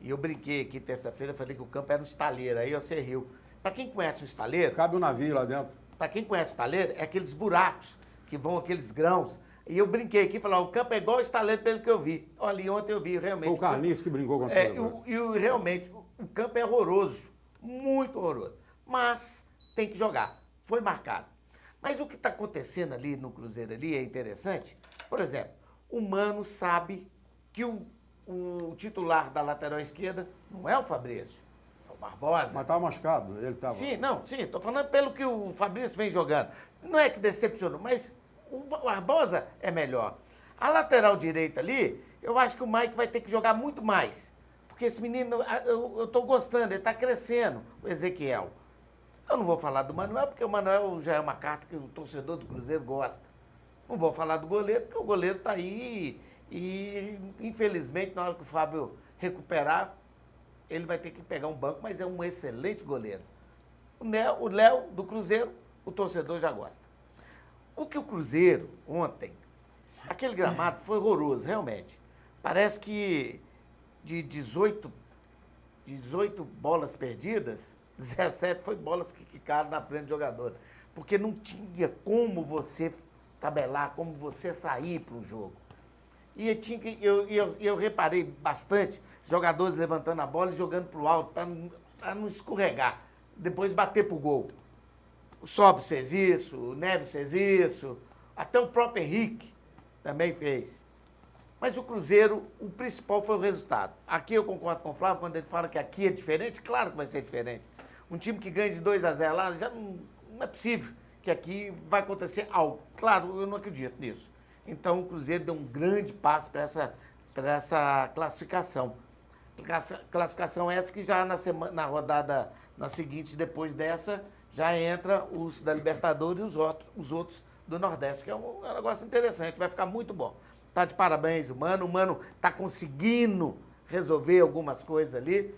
Speaker 11: e eu brinquei aqui terça-feira, falei que o campo era um estaleiro, aí você riu. Para quem conhece o estaleiro...
Speaker 1: Cabe um navio lá dentro.
Speaker 11: Para quem conhece o estaleiro, é aqueles buracos que vão, aqueles grãos. E eu brinquei aqui, falei, o campo é igual o estaleiro pelo que eu vi. Olha, e ontem eu vi, realmente...
Speaker 1: Foi o Carlinhos que brincou com você.
Speaker 11: E realmente, o campo é horroroso, muito horroroso. Mas tem que jogar, foi marcado. Mas o que está acontecendo ali no Cruzeiro ali é interessante. Por exemplo, o Mano sabe que o titular da lateral esquerda não é o Fabrício, é o Barbosa.
Speaker 1: Mas estava machucado, ele estava...
Speaker 11: Sim, estou falando pelo que o Fabrício vem jogando. Não é que decepcionou, mas o Barbosa é melhor. A lateral direita ali, eu acho que o Mike vai ter que jogar muito mais. Porque esse menino, eu estou gostando, ele está crescendo, o Ezequiel. Eu não vou falar do Manuel, porque o Manuel já é uma carta que o torcedor do Cruzeiro gosta. Não vou falar do goleiro, porque o goleiro está aí e, infelizmente, na hora que o Fábio recuperar, ele vai ter que pegar um banco, mas é um excelente goleiro. O Léo, do Cruzeiro, o torcedor já gosta. O que o Cruzeiro, ontem, aquele gramado foi horroroso, realmente. Parece que de 18 bolas perdidas, 17 foi bolas que quicaram na frente do jogador. Porque não tinha como você tabelar, como você sair para o jogo. E eu reparei bastante jogadores levantando a bola e jogando para o alto, para não escorregar. Depois bater para o gol. O Sobis fez isso, o Neves fez isso, até o próprio Henrique também fez. Mas o Cruzeiro, o principal foi o resultado. Aqui eu concordo com o Flávio quando ele fala que aqui é diferente, claro que vai ser diferente. Um time que ganha de 2-0 lá, já não é possível que aqui vai acontecer algo. Claro, eu não acredito nisso. Então o Cruzeiro deu um grande passo para essa classificação. Classificação essa que já na rodada seguinte, depois dessa, já entra os da Libertadores e os outros do Nordeste, que é um negócio interessante, vai ficar muito bom. Tá de parabéns, o Mano tá conseguindo resolver algumas coisas ali.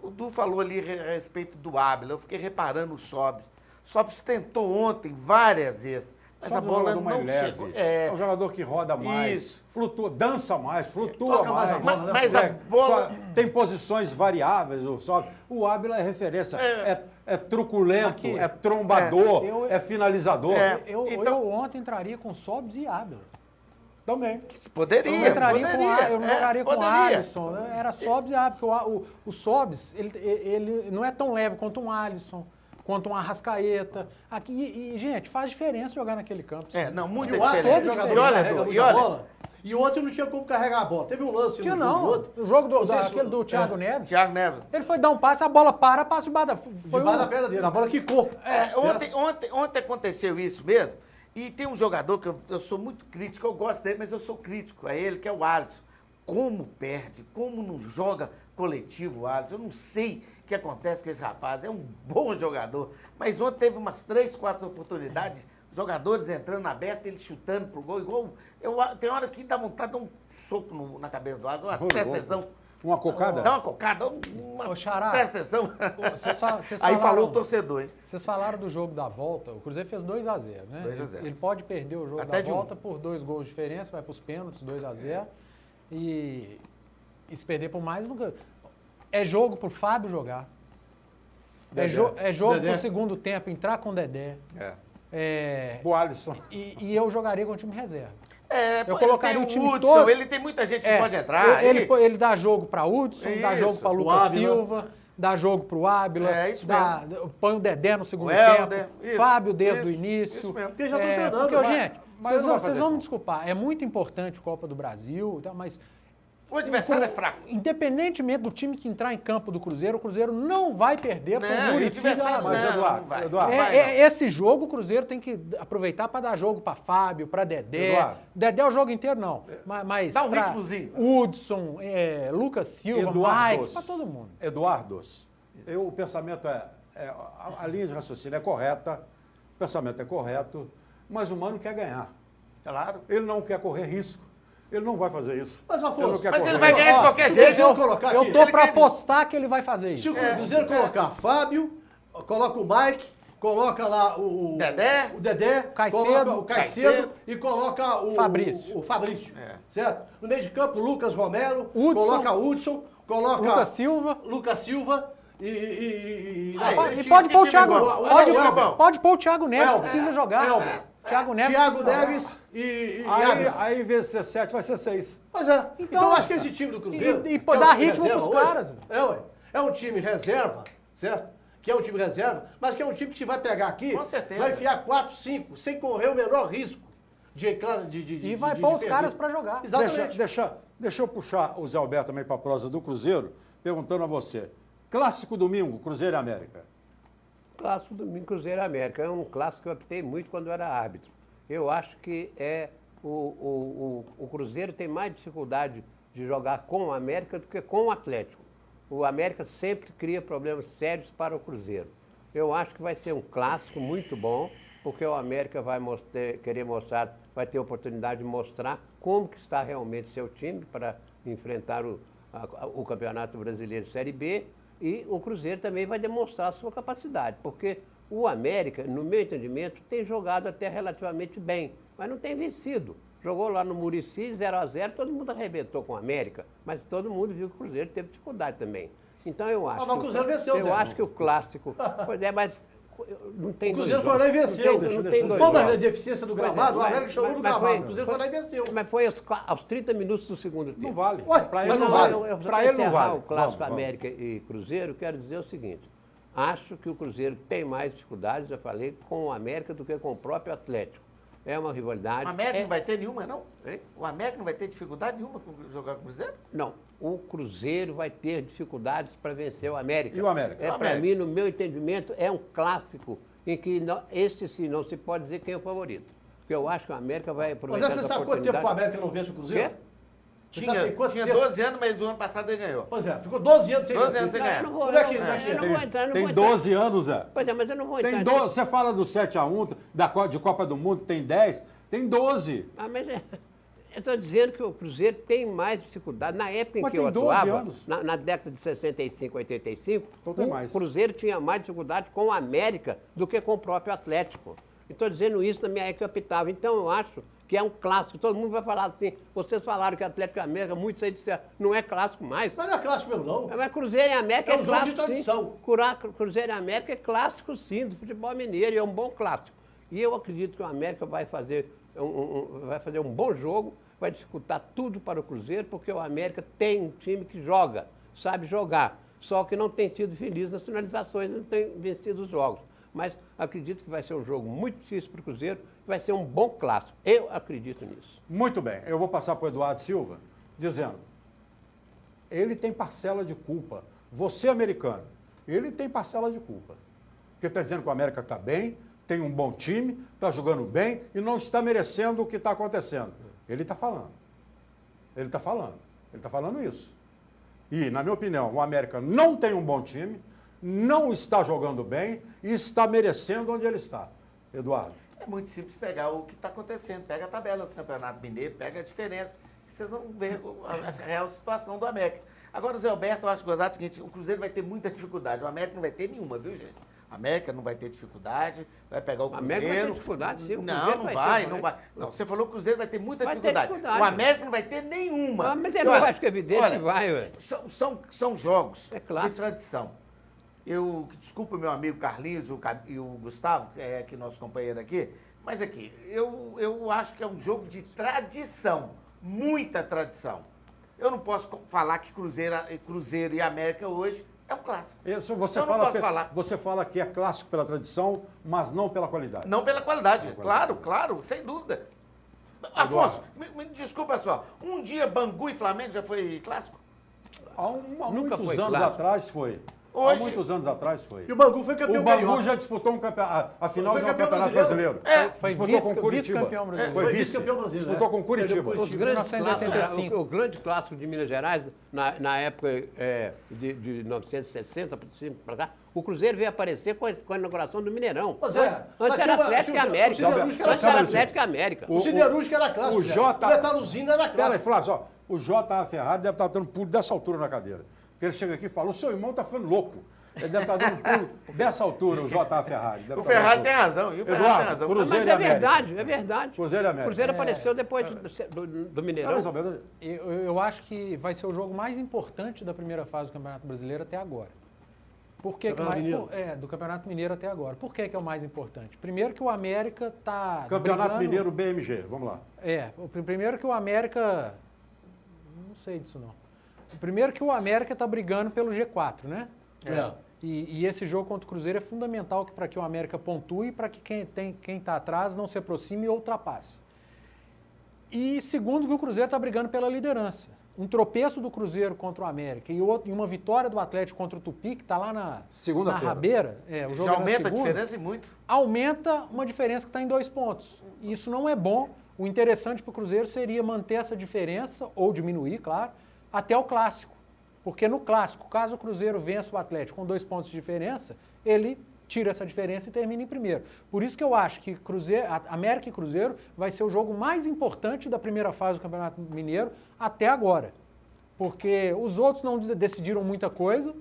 Speaker 11: O Du falou ali a respeito do Ábila, eu fiquei reparando o Sobis. Sobis tentou ontem várias vezes, mas a bola
Speaker 1: jogador mais
Speaker 11: não
Speaker 1: leve.
Speaker 11: chegou.
Speaker 1: É um jogador que roda mais,
Speaker 11: Isso.
Speaker 1: flutua, dança mais, flutua
Speaker 2: Toca mais a
Speaker 1: mais.
Speaker 2: bola, né?
Speaker 11: Mas a bola...
Speaker 1: Tem posições variáveis, o Sobis. O Ábila é referência. É truculento,
Speaker 3: Aqui.
Speaker 1: é trombador, é finalizador.
Speaker 3: Eu ontem entraria com Sobis e Ábila.
Speaker 1: Também.
Speaker 11: Poderia,
Speaker 3: Eu não entraria
Speaker 11: poderia.
Speaker 3: eu não jogaria com o
Speaker 11: poderia.
Speaker 3: Alisson, né? Era Sobis e Ábila, porque o Sobis, ele não é tão leve quanto um Alisson, quanto um Arrascaeta. Aqui, gente, faz diferença jogar naquele campo.
Speaker 11: Não, muita
Speaker 2: E o Alisson,
Speaker 11: diferença.
Speaker 2: jogador
Speaker 11: E olha,
Speaker 2: carrega
Speaker 11: Edu,
Speaker 2: muita
Speaker 11: e olha,
Speaker 2: bola. E ontem não tinha como carregar a bola. Teve um lance
Speaker 3: Tinha
Speaker 2: no
Speaker 3: não.
Speaker 2: jogo.
Speaker 3: O jogo
Speaker 2: Não sei se-
Speaker 3: aquele do Thiago Neves.
Speaker 11: Thiago Neves.
Speaker 3: Ele foi dar um passe, a bola passa debaixo da...
Speaker 2: Debaixo da perna dele, a bola quicou.
Speaker 11: Ontem aconteceu isso mesmo. E tem um jogador que eu sou muito crítico, eu gosto dele, mas eu sou crítico a ele, que é o Alisson. Como perde, como não joga coletivo o Alisson. Eu não sei o que acontece com esse rapaz. É um bom jogador. Mas ontem teve umas 3, 4 oportunidades, jogadores entrando aberto, ele chutando pro gol, igual... tem hora que dá vontade de dar um soco na cabeça do Alisson. Presta atenção.
Speaker 1: Uma cocada?
Speaker 11: Dá uma cocada,
Speaker 3: Xará,
Speaker 11: presta atenção.
Speaker 3: Vocês
Speaker 11: Aí
Speaker 3: falaram-
Speaker 11: falou o torcedor, hein?
Speaker 3: Vocês falaram do jogo da volta, o Cruzeiro fez 2-0, né?
Speaker 11: 2-0.
Speaker 3: Ele pode perder o jogo
Speaker 11: Até
Speaker 3: da
Speaker 11: de um.
Speaker 3: volta por 2 gols de diferença, vai para os pênaltis, 2-0. E se perder por mais, nunca... É jogo pro Fábio jogar. É jogo
Speaker 2: Dedé.
Speaker 3: pro segundo tempo, entrar com o Dedé.
Speaker 1: O Alisson.
Speaker 3: E eu jogaria com o time reserva.
Speaker 11: Eu
Speaker 3: colocaria
Speaker 11: ele
Speaker 3: o
Speaker 11: tem
Speaker 3: time
Speaker 11: Hudson,
Speaker 3: todo.
Speaker 11: ele tem muita gente que pode entrar.
Speaker 3: Ele dá jogo para Hudson, dá
Speaker 11: Isso,
Speaker 3: jogo para
Speaker 2: o
Speaker 3: Lucas
Speaker 2: Ábila.
Speaker 3: Silva, dá jogo para o Ábila,
Speaker 11: Isso
Speaker 3: põe o Dedé no segundo
Speaker 11: O Helder,
Speaker 3: tempo,
Speaker 11: isso,
Speaker 3: Fábio desde o
Speaker 11: isso,
Speaker 3: início.
Speaker 11: isso mesmo.
Speaker 2: Porque já estão treinando,
Speaker 3: porque,
Speaker 2: vai.
Speaker 3: gente,
Speaker 1: Mas não vai
Speaker 3: vocês
Speaker 1: fazer
Speaker 3: vão me
Speaker 1: isso.
Speaker 3: desculpar, é muito importante a Copa do Brasil, tá, mas
Speaker 11: O adversário é fraco.
Speaker 3: independentemente do time que entrar em campo do Cruzeiro, o Cruzeiro não vai perder por
Speaker 11: Não, e o
Speaker 3: Muricy.
Speaker 11: adversário
Speaker 1: Mas,
Speaker 11: não,
Speaker 1: Eduardo,
Speaker 11: não vai.
Speaker 1: Eduardo,
Speaker 11: Não vai, não.
Speaker 3: Esse jogo o Cruzeiro tem que aproveitar para dar jogo para Fábio, para Dedé.
Speaker 1: Eduardo.
Speaker 3: Dedé o jogo inteiro não, mas
Speaker 11: Dá um
Speaker 3: pra
Speaker 11: ritmozinho.
Speaker 3: Hudson, Lucas Silva, Mike, para todo mundo.
Speaker 1: Eduardos, o pensamento a linha de raciocínio é correta, o pensamento é correto, mas o Mano quer ganhar.
Speaker 11: Claro.
Speaker 1: Ele não quer correr risco. Ele não vai fazer isso.
Speaker 2: Mas, Afonso,
Speaker 1: Ele não quer
Speaker 11: mas
Speaker 1: correr
Speaker 11: ele vai
Speaker 1: risco.
Speaker 11: ganhar de qualquer
Speaker 2: se
Speaker 11: jeito.
Speaker 2: Cruzeiro colocar
Speaker 3: Eu
Speaker 2: aqui,
Speaker 3: tô para apostar que ele vai fazer
Speaker 2: Se
Speaker 3: isso.
Speaker 2: o Cruzeiro colocar Fábio, coloca o Mike, coloca lá o Dedé,
Speaker 3: Caicedo,
Speaker 2: coloca o Caicedo e coloca o
Speaker 3: Fabrício.
Speaker 2: O Fabrício, certo? No meio de campo, Lucas Romero,
Speaker 3: Hudson.
Speaker 2: coloca Hudson, coloca
Speaker 3: Lucas Silva.
Speaker 2: E
Speaker 3: Pode pôr o Thiago.
Speaker 11: Elber.
Speaker 3: Pode pôr o Thiago Neves,
Speaker 2: Elber.
Speaker 3: precisa jogar.
Speaker 2: Elber.
Speaker 3: Thiago Neves.
Speaker 2: Thiago Neves e
Speaker 1: Aí, em vez de ser 7, vai ser 6.
Speaker 2: Pois é. Então, eu acho que esse time do Cruzeiro...
Speaker 3: E
Speaker 2: que é um
Speaker 3: dar
Speaker 2: time
Speaker 3: ritmo
Speaker 2: reserva
Speaker 3: pros
Speaker 2: hoje,
Speaker 3: caras.
Speaker 2: É um time reserva, certo? Que é um time reserva, mas que é um time que te vai pegar aqui...
Speaker 11: Com certeza.
Speaker 2: Vai enfiar 4, 5, sem correr o menor risco de
Speaker 3: E vai pôr os caras para jogar.
Speaker 2: Exatamente.
Speaker 1: Deixa eu puxar o Zé Alberto também para a prosa do Cruzeiro, perguntando a você. Clássico domingo, Cruzeiro e América.
Speaker 10: Clássico domingo Cruzeiro e América. É um clássico que eu optei muito quando eu era árbitro. Eu acho que o Cruzeiro tem mais dificuldade de jogar com o América do que com o Atlético. O América sempre cria problemas sérios para o Cruzeiro. Eu acho que vai ser um clássico muito bom, porque o América vai querer mostrar, vai ter a oportunidade de mostrar como que está realmente seu time para enfrentar o Campeonato Brasileiro Série B, e o Cruzeiro também vai demonstrar a sua capacidade, porque o América, no meu entendimento, tem jogado até relativamente bem, mas não tem vencido. Jogou lá no Muricy, 0-0, todo mundo arrebentou com o América, mas todo mundo viu que o Cruzeiro teve dificuldade também. Então eu acho.
Speaker 2: Mas o Cruzeiro venceu, Zé.
Speaker 10: Eu acho que o clássico. Pois é, mas não tem.
Speaker 2: O Cruzeiro foi lá e venceu.
Speaker 10: Não tem dois
Speaker 2: Toda a
Speaker 10: jogos.
Speaker 2: deficiência do
Speaker 10: Pois é,
Speaker 2: gramado, o
Speaker 10: mas-
Speaker 2: América chorou no
Speaker 10: mas
Speaker 2: gramado.
Speaker 10: foi-
Speaker 2: O Cruzeiro foi lá e venceu.
Speaker 10: Mas foi aos 30 minutos do segundo tempo.
Speaker 1: Não vale.
Speaker 2: Ué,
Speaker 1: Para
Speaker 2: mas
Speaker 1: ele não
Speaker 2: não
Speaker 1: vale.
Speaker 10: Eu
Speaker 1: Para ele não
Speaker 10: encerrar
Speaker 1: vale.
Speaker 10: o clássico
Speaker 1: Vamos.
Speaker 10: América e Cruzeiro, quero dizer o seguinte. Acho que o Cruzeiro tem mais dificuldades, já falei, com o América do que com o próprio Atlético. É uma rivalidade.
Speaker 11: O América não vai ter nenhuma, não?
Speaker 10: Hein?
Speaker 11: O América não vai ter dificuldade nenhuma com jogar com o Cruzeiro?
Speaker 10: Não, o Cruzeiro vai ter dificuldades para vencer o América.
Speaker 1: E o América?
Speaker 10: É,
Speaker 11: O
Speaker 10: para
Speaker 11: América.
Speaker 10: mim, no meu entendimento, é um clássico em que este sim não se pode dizer quem é o favorito. Porque eu acho que o América vai
Speaker 2: Mas
Speaker 10: aproveitar
Speaker 2: você
Speaker 10: essa
Speaker 2: sabe quanto tempo o
Speaker 10: oportunidade.
Speaker 2: América não vence o Cruzeiro?
Speaker 10: Quê?
Speaker 2: Você sabe tem quanto
Speaker 11: Tinha
Speaker 2: tempo?
Speaker 11: 12 anos, mas o ano passado ele ganhou.
Speaker 2: Pois é, ficou 12 anos sem
Speaker 11: 12 anos
Speaker 2: vencer.
Speaker 11: sem ganhar.
Speaker 10: Eu não vou,
Speaker 2: Como é que-
Speaker 10: eu não-
Speaker 2: daqui-
Speaker 10: eu não vou entrar, eu não
Speaker 1: Tem
Speaker 10: vou entrar.
Speaker 1: 12 anos, Zé.
Speaker 10: Pois é, mas eu não vou
Speaker 1: Tem
Speaker 10: entrar.
Speaker 1: 12, você fala do 7-1 de Copa do Mundo, tem 10, tem 12.
Speaker 10: Ah, mas Eu estou dizendo que o Cruzeiro tem mais dificuldade. Na época em que eu atuava, na década de 65, 85, o Cruzeiro tinha mais dificuldade com o América do que com o próprio Atlético. Estou dizendo isso na minha época que eu apitava. Então, eu acho que é um clássico. Todo mundo vai falar assim, vocês falaram que Atlético e América, muitos aí disseram, não é clássico mais.
Speaker 2: Mas não é clássico mesmo, não.
Speaker 10: Mas Cruzeiro e América é
Speaker 2: um jogo
Speaker 10: clássico,
Speaker 2: de tradição.
Speaker 10: Sim. Cruzeiro e América é clássico, sim, do futebol mineiro, e é um bom clássico. E eu acredito que o América vai fazer um bom jogo, vai disputar tudo para o Cruzeiro, porque o América tem um time que joga, sabe jogar, só que não tem sido feliz nas finalizações, não tem vencido os jogos. Mas acredito que vai ser um jogo muito difícil para o Cruzeiro, vai ser um bom clássico. Eu acredito nisso.
Speaker 1: Muito bem. Eu vou passar para o Eduardo Silva, dizendo, ele tem parcela de culpa. Você, americano, ele tem parcela de culpa. Porque está dizendo que o América está bem, tem um bom time, está jogando bem e não está merecendo o que está acontecendo. Ele está falando. Ele está falando. Ele está falando isso. E, na minha opinião, o América não tem um bom time, não está jogando bem e está merecendo onde ele está. Eduardo.
Speaker 11: É muito simples pegar o que está acontecendo. Pega a tabela do Campeonato Mineiro, pega a diferença, que vocês vão ver a real situação do América. Agora, o Zé Alberto, eu acho gozado o seguinte, o Cruzeiro vai ter muita dificuldade, o América não vai ter nenhuma, viu, gente? A América não vai ter dificuldade, vai pegar o Cruzeiro.
Speaker 10: América vai ter dificuldade, sim.
Speaker 11: Não vai. Não, você falou que o Cruzeiro vai ter muita dificuldade. O América não vai ter nenhuma.
Speaker 10: Mas é lógico, é evidente que vai, ué.
Speaker 11: São jogos de tradição. Desculpa o meu amigo Carlinhos e o Gustavo, que é nosso companheiro aqui, mas aqui, eu acho que é um jogo de tradição, muita tradição. Eu não posso falar que Cruzeiro e América hoje é um clássico.
Speaker 1: Você fala que é clássico pela tradição, mas não pela qualidade.
Speaker 11: Não pela qualidade, claro, sem dúvida. Afonso, me desculpa só, um dia Bangu e Flamengo já foi clássico?
Speaker 1: Há muitos anos atrás foi. Há muitos anos atrás foi.
Speaker 2: E o Bangu foi campeão
Speaker 1: carioca. O Bangu já disputou a final de um campeonato brasileiro. Disputou com Curitiba. Foi vice-campeão brasileiro. Disputou com Curitiba.
Speaker 10: Os grandes clássicos, o grande clássico de Minas Gerais, na época de 1960 para cá, o Cruzeiro veio aparecer com a inauguração do Mineirão. Antes era Atlético e América. Antes era Atlético e América.
Speaker 2: O Siderúrgico era clássico.
Speaker 1: O
Speaker 2: Metaluzina era clássico.
Speaker 1: Peraí, Flávio, o J.A. Ferrari deve estar dando pulo dessa altura na cadeira. Porque ele chega aqui e fala, o seu irmão está ficando louco. Ele deve estar dando pulo dessa altura, o J.A. Ferrari.
Speaker 11: O Ferrari tem razão. E o Ferrari tem razão.
Speaker 1: Cruzeiro
Speaker 10: mas é verdade, é verdade.
Speaker 1: Cruzeiro e América.
Speaker 10: Cruzeiro apareceu depois do Mineirão.
Speaker 3: Eu acho que vai ser o jogo mais importante da primeira fase do Campeonato Brasileiro até agora. Por que do Campeonato Mineiro até agora. Por que é o mais importante? Primeiro que o América está
Speaker 1: Campeonato Mineiro BMG, vamos lá.
Speaker 3: Primeiro que o América... Não sei disso não. Primeiro que o América está brigando pelo G4, né? E esse jogo contra o Cruzeiro é fundamental para que o América pontue e para que quem está atrás não se aproxime e ultrapasse. E segundo que o Cruzeiro está brigando pela liderança. Um tropeço do Cruzeiro contra o América e uma vitória do Atlético contra o Tupi, que está lá na rabeira.
Speaker 11: O jogo já aumenta a diferença e muito.
Speaker 3: Aumenta uma diferença que está em 2 pontos. E isso não é bom. O interessante para o Cruzeiro seria manter essa diferença, ou diminuir, claro, até o Clássico. Porque no Clássico, caso o Cruzeiro vença o Atlético com 2 pontos de diferença, ele tira essa diferença e termina em primeiro. Por isso que eu acho que América e Cruzeiro vai ser o jogo mais importante da primeira fase do Campeonato Mineiro até agora. Porque os outros não decidiram muita coisa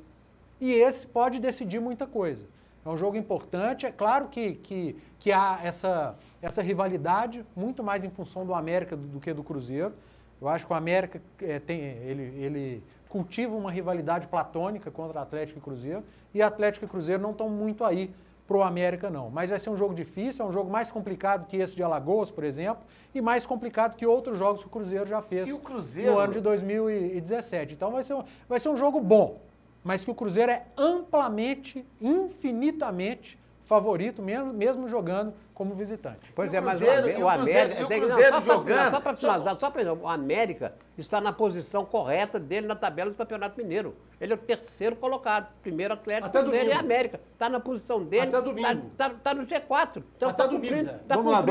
Speaker 3: e esse pode decidir muita coisa. É um jogo importante. É claro que há essa rivalidade muito mais em função do América do que do Cruzeiro. Eu acho que o América ele cultiva uma rivalidade platônica contra Atlético e Cruzeiro, e Atlético e Cruzeiro não estão muito aí pro América, não. Mas vai ser um jogo difícil, é um jogo mais complicado que esse de Alagoas, por exemplo, e mais complicado que outros jogos que o Cruzeiro já fez no ano de 2017. Então vai ser um jogo bom, mas que o Cruzeiro é amplamente, infinitamente favorito, mesmo jogando como visitante.
Speaker 10: Pois é, mas o América jogando... Só para finalizar, o América está na posição correta dele na tabela do Campeonato Mineiro. Ele é o 3º colocado. Primeiro Atlético, Cruzeiro e América. Está na posição dele. Está no G4. Então está cumprindo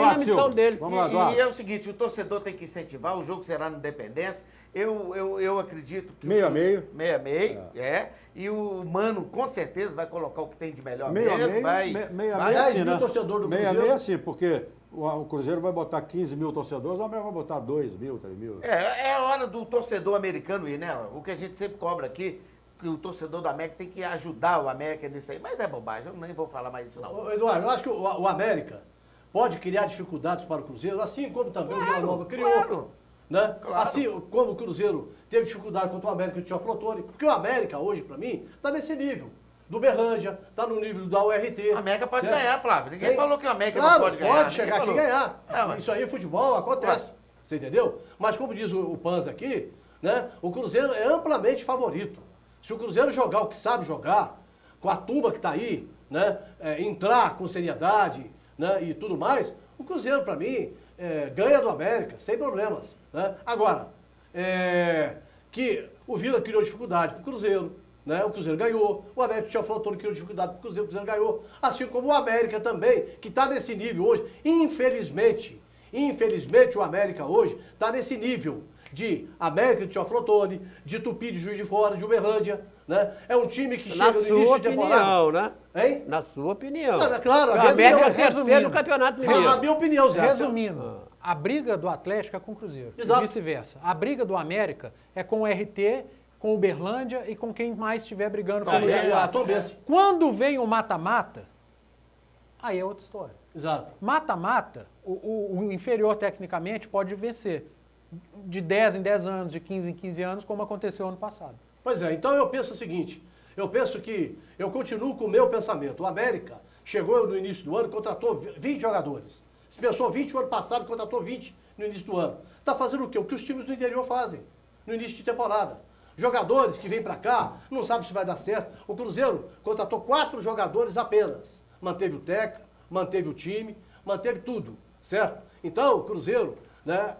Speaker 10: a missão dele.
Speaker 11: E é o seguinte, o torcedor tem que incentivar, o jogo será no Independência. Eu acredito que...
Speaker 1: Meio a meio.
Speaker 11: Meio a meio, E o Mano, com certeza, vai colocar o que tem de melhor
Speaker 1: meio
Speaker 11: mesmo.
Speaker 1: Meio a meio assim, né? Meio a meio assim, porque o Cruzeiro vai botar 15 mil torcedores, o América vai botar 2 mil, 3 mil.
Speaker 11: É a hora do torcedor americano ir, né? O que a gente sempre cobra aqui, que o torcedor do América tem que ajudar o América nisso aí. Mas é bobagem, eu nem vou falar mais isso, não.
Speaker 2: Eduardo, eu acho que o América pode criar dificuldades para o Cruzeiro, assim como também o Vila Nova criou.
Speaker 11: Claro.
Speaker 2: Né?
Speaker 11: Claro.
Speaker 2: Assim como o Cruzeiro teve dificuldade contra o América de Teoflotone, porque o América hoje, para mim, está nesse nível. Do Berranja, está no nível da URT.
Speaker 11: O América pode ganhar, Flávio. Ninguém
Speaker 2: Sim.
Speaker 11: falou que o América
Speaker 2: claro,
Speaker 11: não pode ganhar.
Speaker 2: Pode chegar aqui e ganhar. Isso aí, futebol, acontece.
Speaker 11: Ué.
Speaker 2: Você entendeu? Mas como diz o Panza aqui, né, o Cruzeiro é amplamente favorito. Se o Cruzeiro jogar o que sabe jogar, com a turma que está aí, né, entrar com seriedade, né, e tudo mais, o Cruzeiro, para mim, ganha do América, sem problemas. Né? Agora, que o Vila criou dificuldade para o Cruzeiro, né? O Cruzeiro ganhou, o América Teoflotone criou dificuldade para o Cruzeiro ganhou, assim como o América também, que está nesse nível hoje. Infelizmente o América hoje está nesse nível de América de Teoflotone, de Tupi de Juiz de Fora, de Uberlândia, né? É um time que chega no início de temporada.
Speaker 10: Na sua opinião, né?
Speaker 2: Hein?
Speaker 10: Na sua opinião.
Speaker 2: Não, claro,
Speaker 10: o América é terceiro no Campeonato Mineiro.
Speaker 2: A minha opinião, Zé.
Speaker 3: Resumindo, a briga do Atlético é com o Cruzeiro.
Speaker 2: Exato.
Speaker 3: E vice-versa. A briga do América é com o RT, com o Uberlândia e com quem mais estiver brigando pelo G4. Quando vem o mata-mata, aí é outra história.
Speaker 2: Exato.
Speaker 3: Mata-mata, o inferior tecnicamente pode vencer. De 10 em 10 anos, de 15 em 15 anos, como aconteceu ano passado.
Speaker 2: Pois é, então eu penso o seguinte, eu continuo com o meu pensamento. O América chegou no início do ano, contratou 20 jogadores. Dispensou 20 no ano passado, contratou 20 no início do ano. Está fazendo o quê? O que os times do interior fazem no início de temporada. Jogadores que vêm para cá, não sabem se vai dar certo. O Cruzeiro contratou 4 jogadores apenas. Manteve o técnico, manteve o time, manteve tudo, certo? Então, o Cruzeiro, né,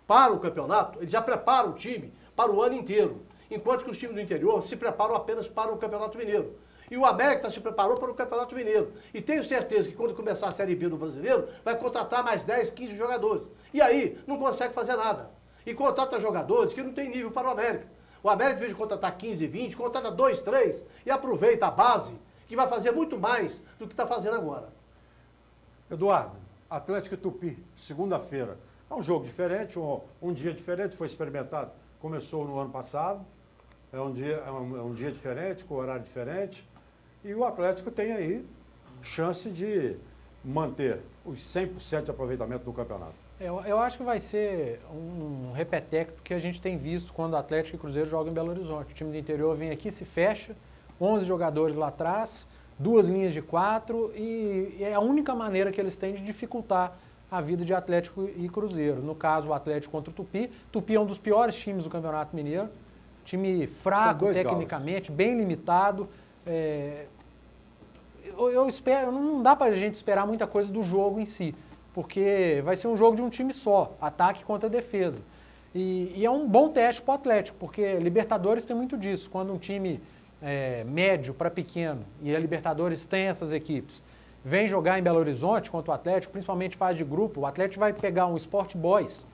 Speaker 2: para o campeonato, ele já prepara o time para o ano inteiro. Enquanto que os times do interior se preparam apenas para o Campeonato Mineiro. E o América se preparou para o Campeonato Mineiro. E tenho certeza que quando começar a Série B do Brasileiro, vai contratar mais 10, 15 jogadores. E aí, não consegue fazer nada. E contrata jogadores que não tem nível para o América. O América, em vez de contratar 15, 20, contrata 2, 3 e aproveita a base, que vai fazer muito mais do que está fazendo agora.
Speaker 1: Eduardo, Atlético e Tupi, segunda-feira. É um jogo diferente, um dia diferente, foi experimentado. Começou no ano passado, é um dia diferente, com horário diferente. E o Atlético tem aí chance de manter os 100% de aproveitamento do campeonato.
Speaker 3: Eu acho que vai ser um repeteco que a gente tem visto quando o Atlético e o Cruzeiro jogam em Belo Horizonte. O time do interior vem aqui, se fecha, 11 jogadores lá atrás, 2 linhas de 4 e é a única maneira que eles têm de dificultar a vida de Atlético e Cruzeiro. No caso, o Atlético contra o Tupi. Tupi é um dos piores times do Campeonato Mineiro. Time fraco tecnicamente, bem limitado. Eu espero, não dá pra gente esperar muita coisa do jogo em si, porque vai ser um jogo de um time só, ataque contra defesa. E é um bom teste para o Atlético, porque Libertadores tem muito disso. Quando um time médio para pequeno, e a Libertadores tem essas equipes, vem jogar em Belo Horizonte contra o Atlético, principalmente fase de grupo, o Atlético vai pegar um Sport Boys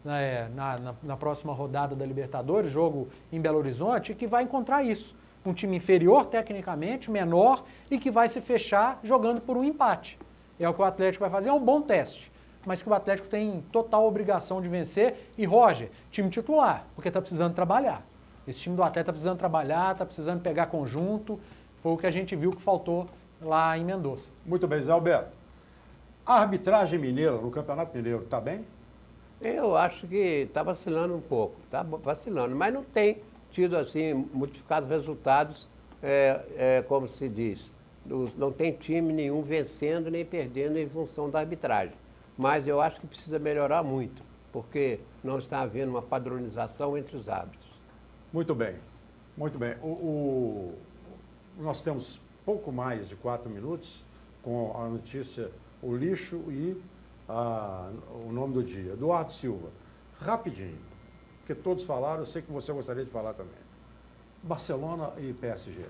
Speaker 3: na próxima rodada da Libertadores, jogo em Belo Horizonte, e que vai encontrar isso. Um time inferior tecnicamente, menor, e que vai se fechar jogando por um empate. É o que o Atlético vai fazer, é um bom teste, mas que o Atlético tem total obrigação de vencer. E Roger, time titular, porque está precisando trabalhar. Esse time do Atlético está precisando trabalhar, está precisando pegar conjunto, foi o que a gente viu que faltou lá em Mendoza.
Speaker 1: Muito bem, Zé Alberto. A arbitragem mineira no Campeonato Mineiro está bem?
Speaker 10: Eu acho que está vacilando um pouco, está vacilando, mas não tem tido assim multiplicados resultados, como se diz. Não tem time nenhum vencendo nem perdendo em função da arbitragem. Mas eu acho que precisa melhorar muito, porque não está havendo uma padronização entre os árbitros.
Speaker 1: Muito bem, muito bem. Nós temos pouco mais de 4 minutos com a notícia, o lixo e o nome do dia. Eduardo Silva, rapidinho, porque todos falaram, eu sei que você gostaria de falar também. Barcelona e PSG.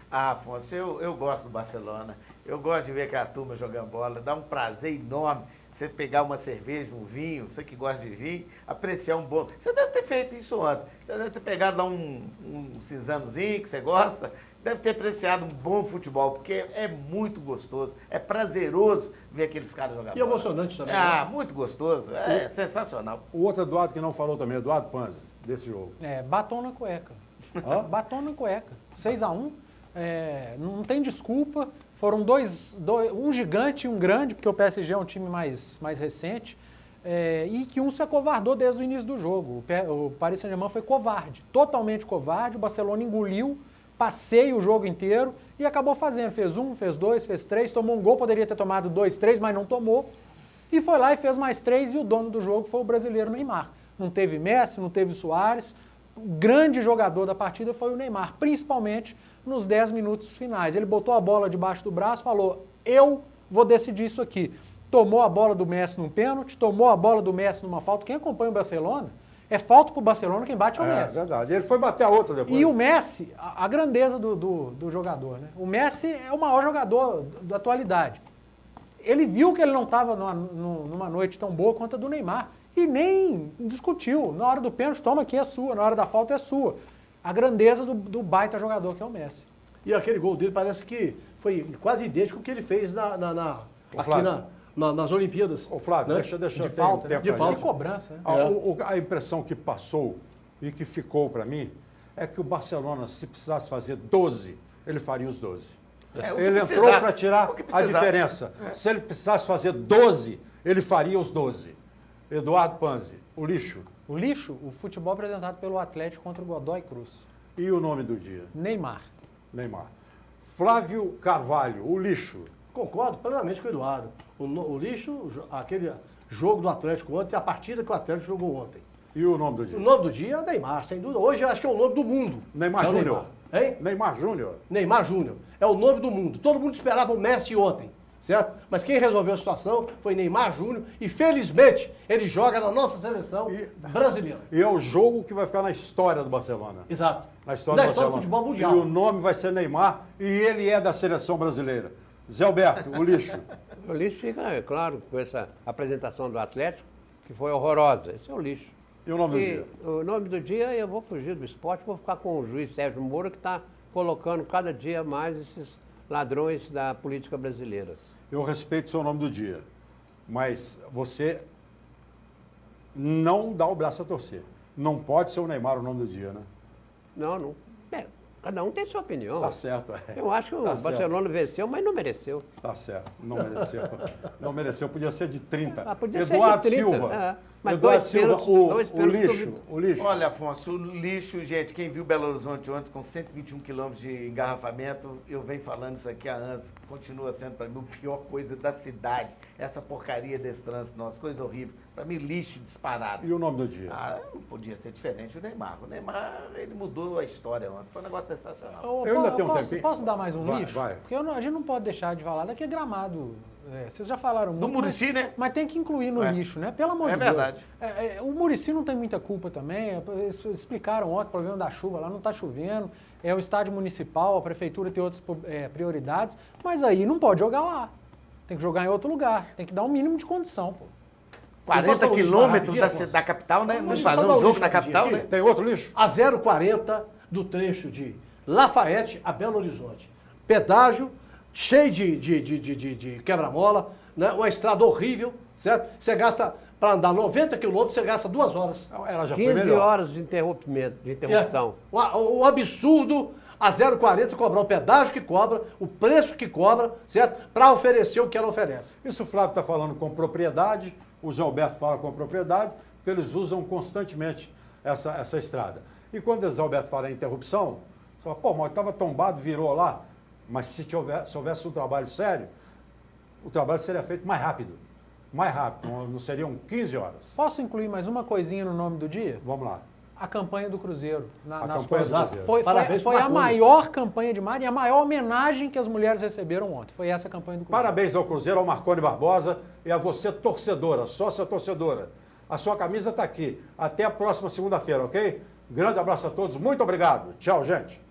Speaker 11: Afonso, eu gosto do Barcelona. Eu gosto de ver aquela turma jogando bola. Dá um prazer enorme você pegar uma cerveja, um vinho, você que gosta de vinho, apreciar um bom... Você deve ter feito isso ontem. Você deve ter pegado lá um cinzanozinho que você gosta, deve ter apreciado um bom futebol, porque é muito gostoso, é prazeroso ver aqueles caras jogar bola.
Speaker 2: E emocionante também.
Speaker 11: Ah, muito gostoso, é sensacional.
Speaker 1: O outro Eduardo que não falou também, Eduardo Panzi, desse jogo.
Speaker 3: Batom na cueca. Batom na cueca. 6-1, não tem desculpa. Foram um gigante e um grande, porque o PSG é um time mais recente, e que um se acovardou desde o início do jogo. O Paris Saint-Germain foi covarde, totalmente covarde. O Barcelona engoliu, passeia o jogo inteiro e acabou fazendo. Fez 1, fez 2, fez 3, tomou um gol, poderia ter tomado 2, 3, mas não tomou. E foi lá e fez mais 3 e o dono do jogo foi o brasileiro Neymar. Não teve Messi, não teve Suárez. O grande jogador da partida foi o Neymar, principalmente nos 10 minutos finais. Ele botou a bola debaixo do braço, falou, eu vou decidir isso aqui. Tomou a bola do Messi num pênalti, tomou a bola do Messi numa falta. Quem acompanha o Barcelona, é falta pro Barcelona, quem bate é o Messi.
Speaker 1: É verdade. Ele foi bater a outra depois.
Speaker 3: E o Messi, a grandeza do jogador, né? O Messi é o maior jogador da atualidade. Ele viu que ele não estava numa noite tão boa quanto a do Neymar e nem discutiu. Na hora do pênalti, toma aqui, é sua. Na hora da falta, é sua. A grandeza do baita jogador que é o Messi.
Speaker 2: E aquele gol dele parece que foi quase idêntico ao que ele fez nas Olimpíadas.
Speaker 1: Ô Flávio,
Speaker 2: né?
Speaker 1: deixa eu ter
Speaker 3: falta,
Speaker 1: um tempo
Speaker 3: de
Speaker 1: pra
Speaker 3: falta
Speaker 1: gente.
Speaker 3: de cobrança. Né?
Speaker 1: A impressão que passou e que ficou para mim é que o Barcelona, se precisasse fazer 12, ele faria os 12. Ele entrou para tirar a diferença. Se ele precisasse fazer 12, ele faria os 12. Eduardo Panzi, o lixo.
Speaker 3: O lixo, o futebol apresentado pelo Atlético contra o Godoy Cruz.
Speaker 1: E o nome do dia?
Speaker 3: Neymar.
Speaker 1: Flávio Carvalho, o lixo.
Speaker 2: Concordo plenamente com o Eduardo. O lixo, aquele jogo do Atlético ontem, a partida que o Atlético jogou ontem.
Speaker 1: E o nome do dia?
Speaker 2: O nome do dia é Neymar, sem dúvida. Hoje eu acho que é o nome do mundo.
Speaker 1: Neymar Júnior.
Speaker 2: Hein?
Speaker 1: Neymar Júnior.
Speaker 2: Neymar Júnior. É o nome do mundo. Todo mundo esperava o Messi ontem, certo? Mas quem resolveu a situação foi Neymar Júnior e, felizmente, ele joga na nossa seleção brasileira.
Speaker 1: E é o jogo que vai ficar na história do Barcelona.
Speaker 2: Exato.
Speaker 1: Na história do Barcelona.
Speaker 2: Do futebol mundial.
Speaker 1: E o nome vai ser Neymar e ele é da seleção brasileira. Zé Alberto, o lixo.
Speaker 10: O lixo fica, é claro, com essa apresentação do Atlético, que foi horrorosa. Esse é o lixo.
Speaker 1: E o nome do dia?
Speaker 10: O nome do dia, eu vou fugir do esporte, vou ficar com o juiz Sérgio Moro, que está colocando cada dia mais esses ladrões da política brasileira.
Speaker 1: Eu respeito o seu nome do dia, mas você não dá o braço a torcer. Não pode ser o Neymar o nome do dia, né?
Speaker 10: Não. Cada um tem sua opinião.
Speaker 1: Tá certo.
Speaker 10: Eu acho que o Barcelona venceu, mas não mereceu.
Speaker 1: Tá certo, não mereceu. Não mereceu, podia ser de 30.
Speaker 10: Podia
Speaker 1: Eduardo
Speaker 10: ser de 30.
Speaker 1: Silva.
Speaker 10: Mas
Speaker 1: Eduardo Silva, o lixo.
Speaker 11: Olha, Afonso, o lixo, gente, quem viu Belo Horizonte ontem com 121 quilômetros de engarrafamento, eu venho falando isso aqui há anos, continua sendo para mim a pior coisa da cidade, essa porcaria desse trânsito nosso, coisa horrível. Para mim, lixo disparado.
Speaker 1: E o nome do dia?
Speaker 11: Não podia ser diferente o Neymar. O Neymar, ele mudou a história ontem, foi um negócio sensacional.
Speaker 1: Eu ainda tenho um tempinho.
Speaker 3: Posso dar mais um lixo?
Speaker 1: Vai.
Speaker 3: Porque a gente não pode deixar de falar daqui é Gramado. Vocês já falaram muito.
Speaker 11: Do Muricy, né?
Speaker 3: Mas tem que incluir no lixo, né? Pelo amor de Deus.
Speaker 11: É verdade.
Speaker 3: O Muricy não tem muita culpa também. Eles explicaram ontem o problema da chuva lá, não está chovendo. É o estádio municipal, a prefeitura tem outras prioridades. Mas aí não pode jogar lá. Tem que jogar em outro lugar. Tem que dar um mínimo de condição, pô.
Speaker 11: 40 quilômetros da capital, né? Não fazer um jogo na capital, né?
Speaker 1: Tem outro lixo?
Speaker 2: A 0,40 do trecho de Lafayette a Belo Horizonte. Pedágio, cheio de quebra-mola, né? Uma estrada horrível, certo? Você gasta, para andar 90 quilômetros, você gasta 2 horas.
Speaker 1: Ela já foi
Speaker 10: 15
Speaker 1: melhor.
Speaker 10: horas de interrupção.
Speaker 2: O absurdo, a 0,40 cobrar o pedágio que cobra, o preço que cobra, certo? Para oferecer o que ela oferece.
Speaker 1: Isso o Flávio está falando com propriedade, o Zé Alberto fala com propriedade, porque eles usam constantemente essa estrada. E quando o Zé Alberto fala em interrupção, você fala, pô, mas estava tombado, virou lá. Mas se houvesse um trabalho sério, o trabalho seria feito mais rápido. Mais rápido, não seriam 15 horas.
Speaker 3: Posso incluir mais uma coisinha no nome do dia?
Speaker 1: Vamos lá.
Speaker 3: A campanha do Cruzeiro.
Speaker 1: A campanha do Cruzeiro.
Speaker 3: Foi a maior campanha de marketing e a maior homenagem que as mulheres receberam ontem. Foi essa campanha do Cruzeiro.
Speaker 1: Parabéns ao Cruzeiro, ao Marconi Barbosa e a você, torcedora, sócia torcedora. A sua camisa está aqui. Até a próxima segunda-feira, ok? Grande abraço a todos. Muito obrigado. Tchau, gente.